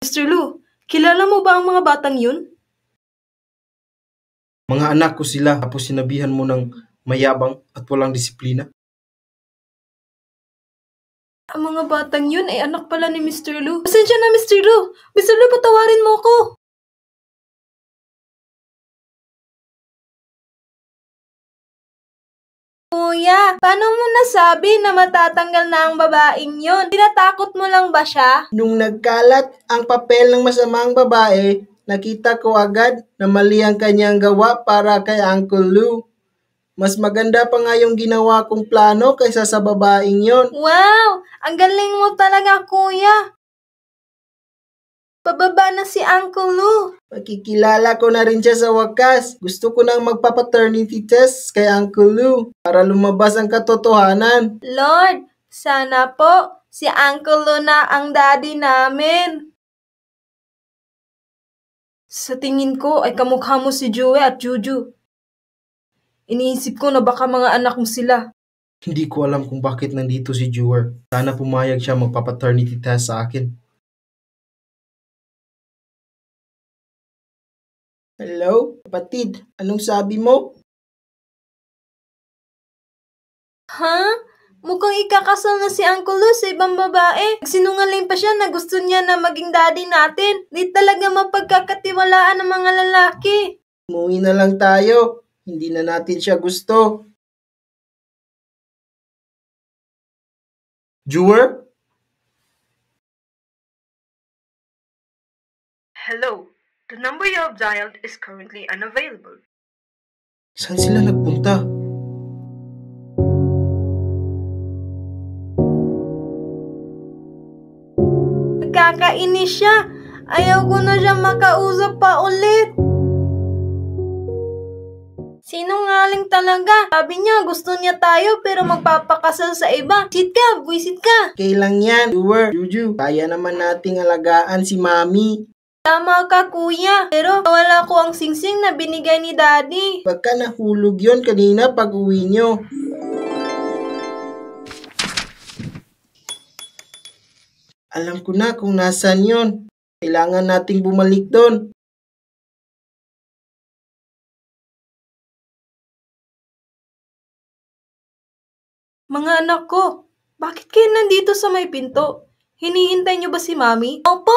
Mr. Lu, kilala mo ba ang mga batang yun? Mga anak ko sila, tapos sinabihan mo ng mayabang at walang disiplina. Ang mga batang yun ay anak pala ni Mr. Lu. Pasensya na, Mr. Lu. Mr. Lu, patawarin mo ko. Kuya, paano mo nasabi na matatanggal na ang babaeng yun? Tinatakot mo lang ba siya? Nung nagkalat ang papel ng masamang babae, nakita ko agad na mali ang kanyang gawa para kay Uncle Lu. Mas maganda pa nga yung ginawa kong plano kaysa sa babaeng yon. Wow! Ang galing mo talaga, kuya. Pababa na si Uncle Lu. Makikilala ko na rin siya sa wakas. Gusto ko nang magpa-paternity test kay Uncle Lu para lumabas ang katotohanan. Lord, sana po si Uncle Lu na ang daddy namin. Sa tingin ko ay kamukha mo si Joey at Juju. Iniisip ko na baka mga anak mo sila. Hindi ko alam kung bakit nandito si Jewer. Sana pumayag siya magpa-paternity test sa akin. Hello, kapatid. Anong sabi mo? Ha? Mukhang ikakasal na si Uncle Lu sa ibang babae. Nagsinungaling pa siya na gusto niya na maging daddy natin. Di talaga mapagkakatiwalaan ng mga lalaki. Umuwi na lang tayo. Hindi na natin siya gusto. Jewer? Hello. The number you have dialed is currently unavailable. Saan sila nagpunta? Nagkakainis siya. Ayaw ko na siya makausap pa ulit. Sinungaling talaga. Sabi niya gusto niya tayo pero magpapakasal sa iba. Buisit ka. Kailang yan, Jewer, Juju. Kaya naman nating alagaan si Mami. Tama ka, kuya. Pero wala ko ang singsing na binigay ni daddy. Baka nahulog yon kanina pag uwi nyo. Alam ko na kung nasan yon. Kailangan nating bumalik doon. Mga anak ko, bakit kayo nandito sa may pinto? Hinihintay niyo ba si Mami? Opo.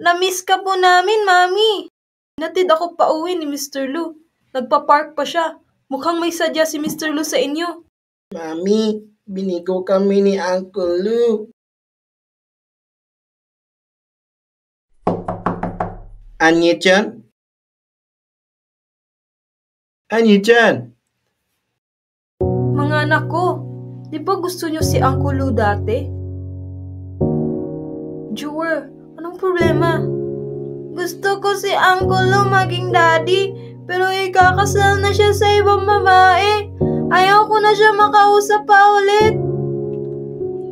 Namiss ka po namin, Mami. Natid ako pa uwi ni Mr. Lu. Nagpa-park pa siya. Mukhang may sadya si Mr. Lu sa inyo. Mami, binigo kami ni Uncle Lu. Anye-chan? Anye-chan? Mga anak ko, di ba gusto niyo si Uncle Lu dati? Jewer, anong problema? Gusto ko si Uncle Lu maging daddy, pero ikakasal na siya sa ibang babae. Ayaw ko na siya makausap pa ulit.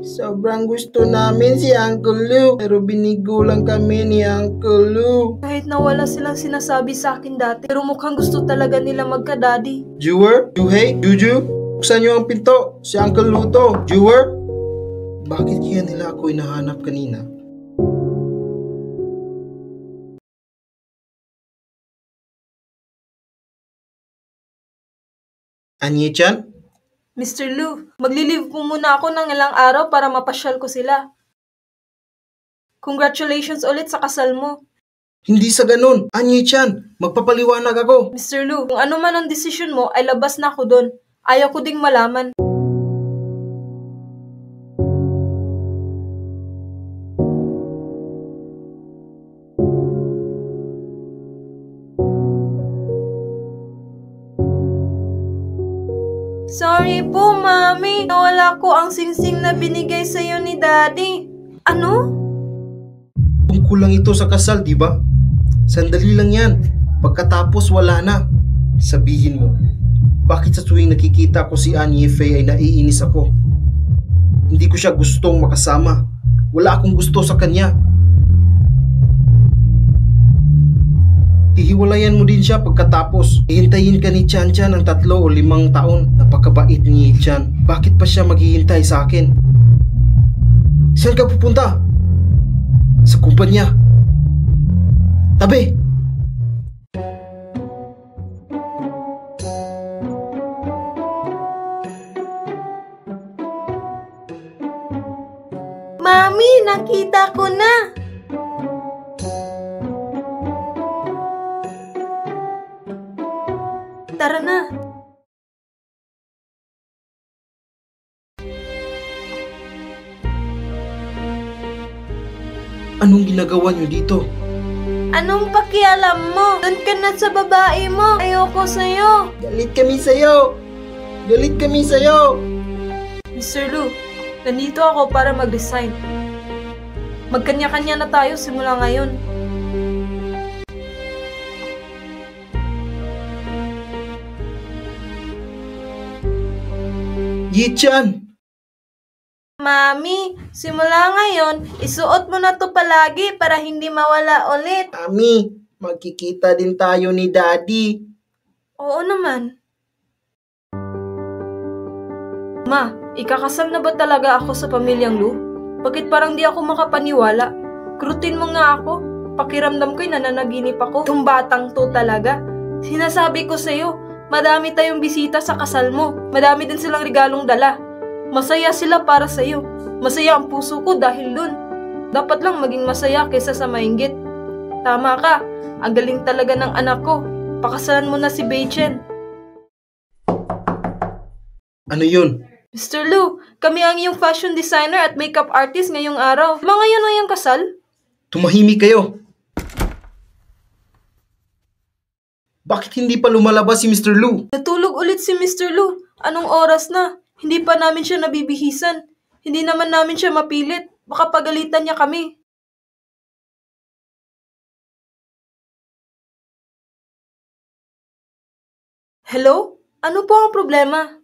Sobrang gusto namin si Uncle Lu, pero binigo lang kami ni Uncle Lu. Kahit na wala silang sinasabi sa akin dati, pero mukhang gusto talaga nila magka-daddy. Jewer? Juhei? Juju? Buksan niyo ang pinto. Si Uncle Lu to. Jewer? Bakit kaya nila ako hinahanap kanina? Anye-chan? Mr. Lu, magli-leave po muna ako ng ilang araw para mapasyal ko sila. Congratulations ulit sa kasal mo. Hindi sa ganun. Anye-chan, magpapaliwanag ako. Mr. Lu, kung ano man ang desisyon mo ay labas na ako doon. Ayaw ko ding malaman. Sorry po, Mami. Nawala ko ang singsing na binigay sa'yo ni Daddy. Ano? Tungkol lang ito sa kasal, di ba? Sandali lang yan. Pagkatapos wala na. Sabihin mo, bakit sa tuwing nakikita ko si Annie Faye ay naiinis ako? Hindi ko siya gustong makasama. Wala akong gusto sa kanya. Hihiwalayan mo din siya pagkatapos. Hihintayin ka ni Chan Chan ng 3 o 5 taon. Napakabait ni Chan. Bakit pa siya maghihintay sa akin? Saan ka pupunta? Sa kumpanya. Tabi! Mami, nakita ko na! Tara na. Anong ginagawa niyo dito? Anong pakialam mo? Doon ka na sa babae mo. Ayoko sa'yo. Galit kami sa'yo! Galit kami sa'yo! Mr. Lu, nandito ako para mag-resign. Magkanya-kanya na tayo simula ngayon. Yi-chan! Mami, simula ngayon, isuot mo na to palagi para hindi mawala ulit. Mami, magkikita din tayo ni Daddy. Oo naman. Ma, ikakasal na ba talaga ako sa pamilyang Lu? Bakit parang di ako makapaniwala? Krutin mo nga ako. Pakiramdam ko'y nananaginip ako. Itong batang to talaga. Sinasabi ko sa'yo, madami tayong bisita sa kasal mo. Madami din silang regalong dala. Masaya sila para sa'yo. Masaya ang puso ko dahil dun. Dapat lang maging masaya kaysa sa mainggit. Tama ka, ang galing talaga ng anak ko. Pakasalan mo na si Beichen. Ano yun? Mr. Lu, kami ang iyong fashion designer at makeup artist ngayong araw. Di ba ngayon ang iyong kasal? Tumahimik kayo! Bakit hindi pa lumalabas si Mr. Lu? Natulog ulit si Mr. Lu. Anong oras na? Hindi pa namin siya nabibihisan. Hindi naman namin siya mapilit. Baka pagalitan niya kami. Hello? Ano po ang problema?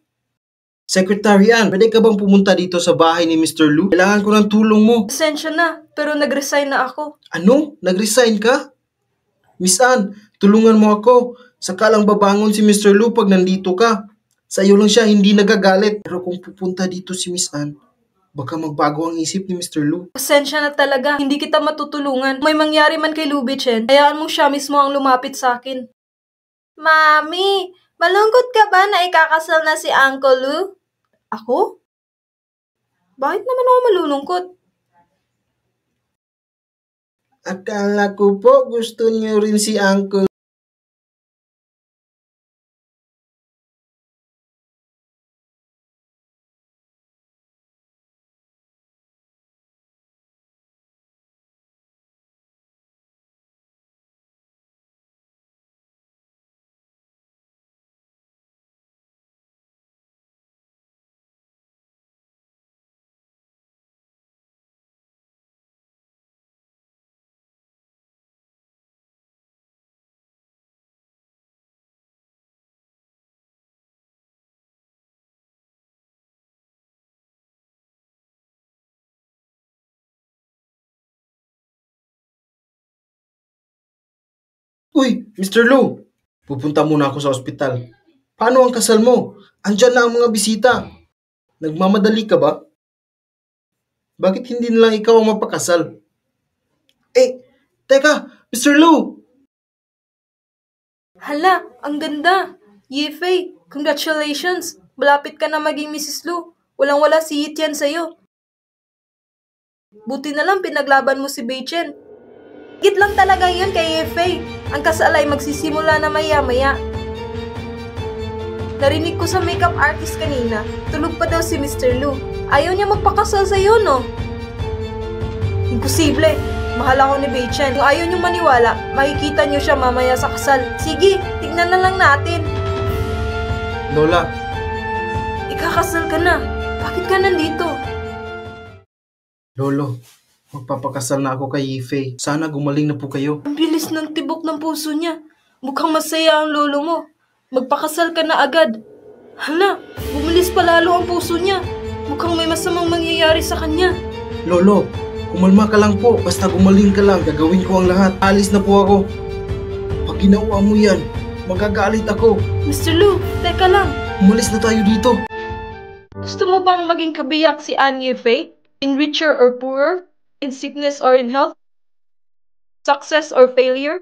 Secretary Ann, pwede ka bang pumunta dito sa bahay ni Mr. Lu? Kailangan ko ng tulong mo. Pasensya na, pero nag-resign na ako. Ano? Nag-resign ka? Miss Ann, tulungan mo ako. Saka lang babangon si Mr. Lu pag nandito ka. Sa iyo lang siya hindi nagagalit. Pero kung pupunta dito si Miss Ann, baka magbago ang isip ni Mr. Lu. Pasensya na talaga, hindi kita matutulungan. May mangyari man kay Lubichen, hayaan mong siya mismo ang lumapit sa akin. Mami, malungkot ka ba na ikakasal na si Uncle Lu? Ako? Bakit naman ako malulungkot? Akala ko po gusto niyo rin si Uncle. Uy, Mr. Lu, pupunta muna ako sa ospital. Paano ang kasal mo? Andyan na ang mga bisita. Nagmamadali ka ba? Bakit hindi na lang ikaw ang mapakasal? Teka, Mr. Lu! Hala, ang ganda. Yifei, congratulations. Malapit ka na maging Mrs. Lu. Walang-wala si Yitian sa'yo. Buti na lang pinaglaban mo si Beichen. Higit lang talaga yun kay Yefei. Ang kasal ay magsisimula na maya-maya. Narinig ko sa makeup artist kanina, tulog pa daw si Mr. Lu. Ayaw niya magpakasal sa'yo, no? Imposible. Mahal ako ni Beichen. Kung ayaw niyo maniwala, makikita niyo siya mamaya sa kasal. Sige, tignan na lang natin. Lola, Ikakasal ka na. Bakit ka nandito? Lolo, Magpapakasal na ako kay Yifei. Sana gumaling na po kayo. Ang bilis ng tibok ng puso niya. Mukhang masaya ang lolo mo. Magpakasal ka na agad. Hala, bumilis pa lalo ang puso niya. Mukhang may masamang mangyayari sa kanya. Lolo, kumalma ka lang po. Basta gumaling ka lang, gagawin ko ang lahat. Alis na po ako. Pag ginawa mo yan, magagalit ako. Mr. Lu, teka lang. Umalis na tayo dito. Gusto mo bang maging kabiyak si An Yifei? In richer or poorer? In sickness or in health? Success or failure?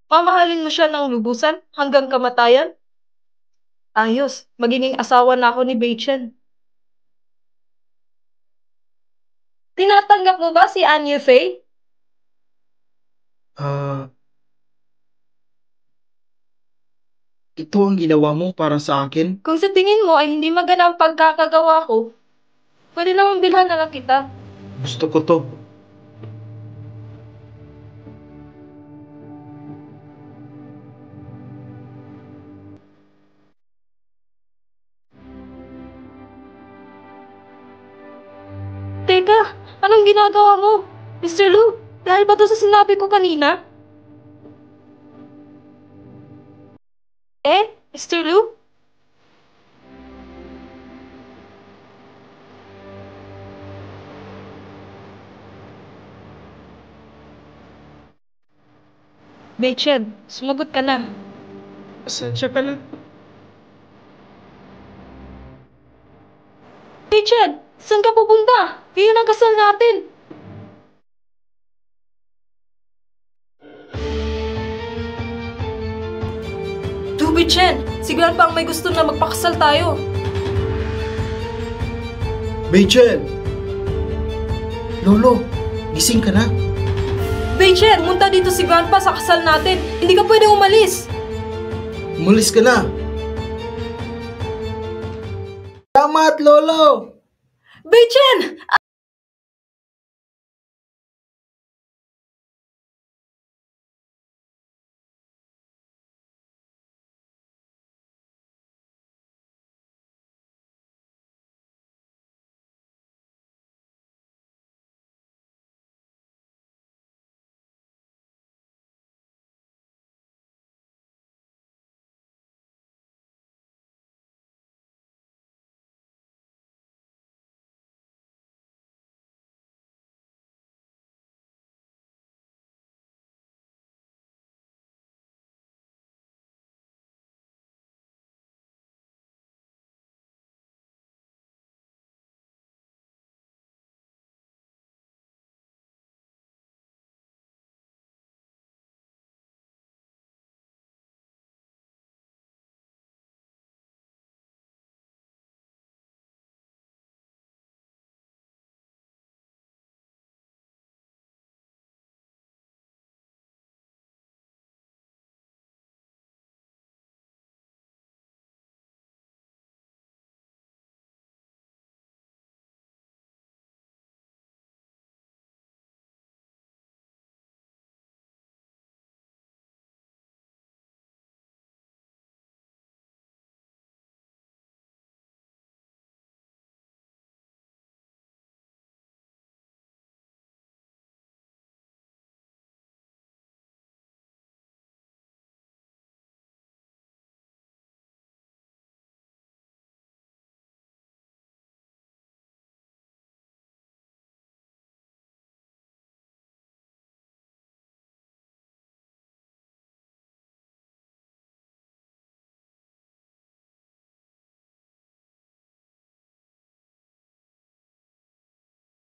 Mamahalin mo siya ng lubusan hanggang kamatayan? Ayos, magiging asawa na ako ni Beichen. Tinatanggap mo ba si An Yifei? Ito ang ginawa mo para sa akin? Kung sa tingin mo ay hindi maganda ang pagkakagawa ko, pwede namang bilhan na lang kita. Gusto ko to. Teka, anong ginagawa mo? Mr. Lu, dahil ba to sa sinabi ko kanina? Mr. Lu? Beichen, sumagot ka na. Pasensya ka na. Beichen, saan ka pupunta? Ngayon ang kasal natin. Beichen, siguro pa ang may gusto na magpakasal tayo. Beichen! Lolo, gising ka na? Beichen, munta dito si Grandpa sa kasal natin. Hindi ka pwedeng umalis. Umalis ka na. Salamat, Lolo! Beichen!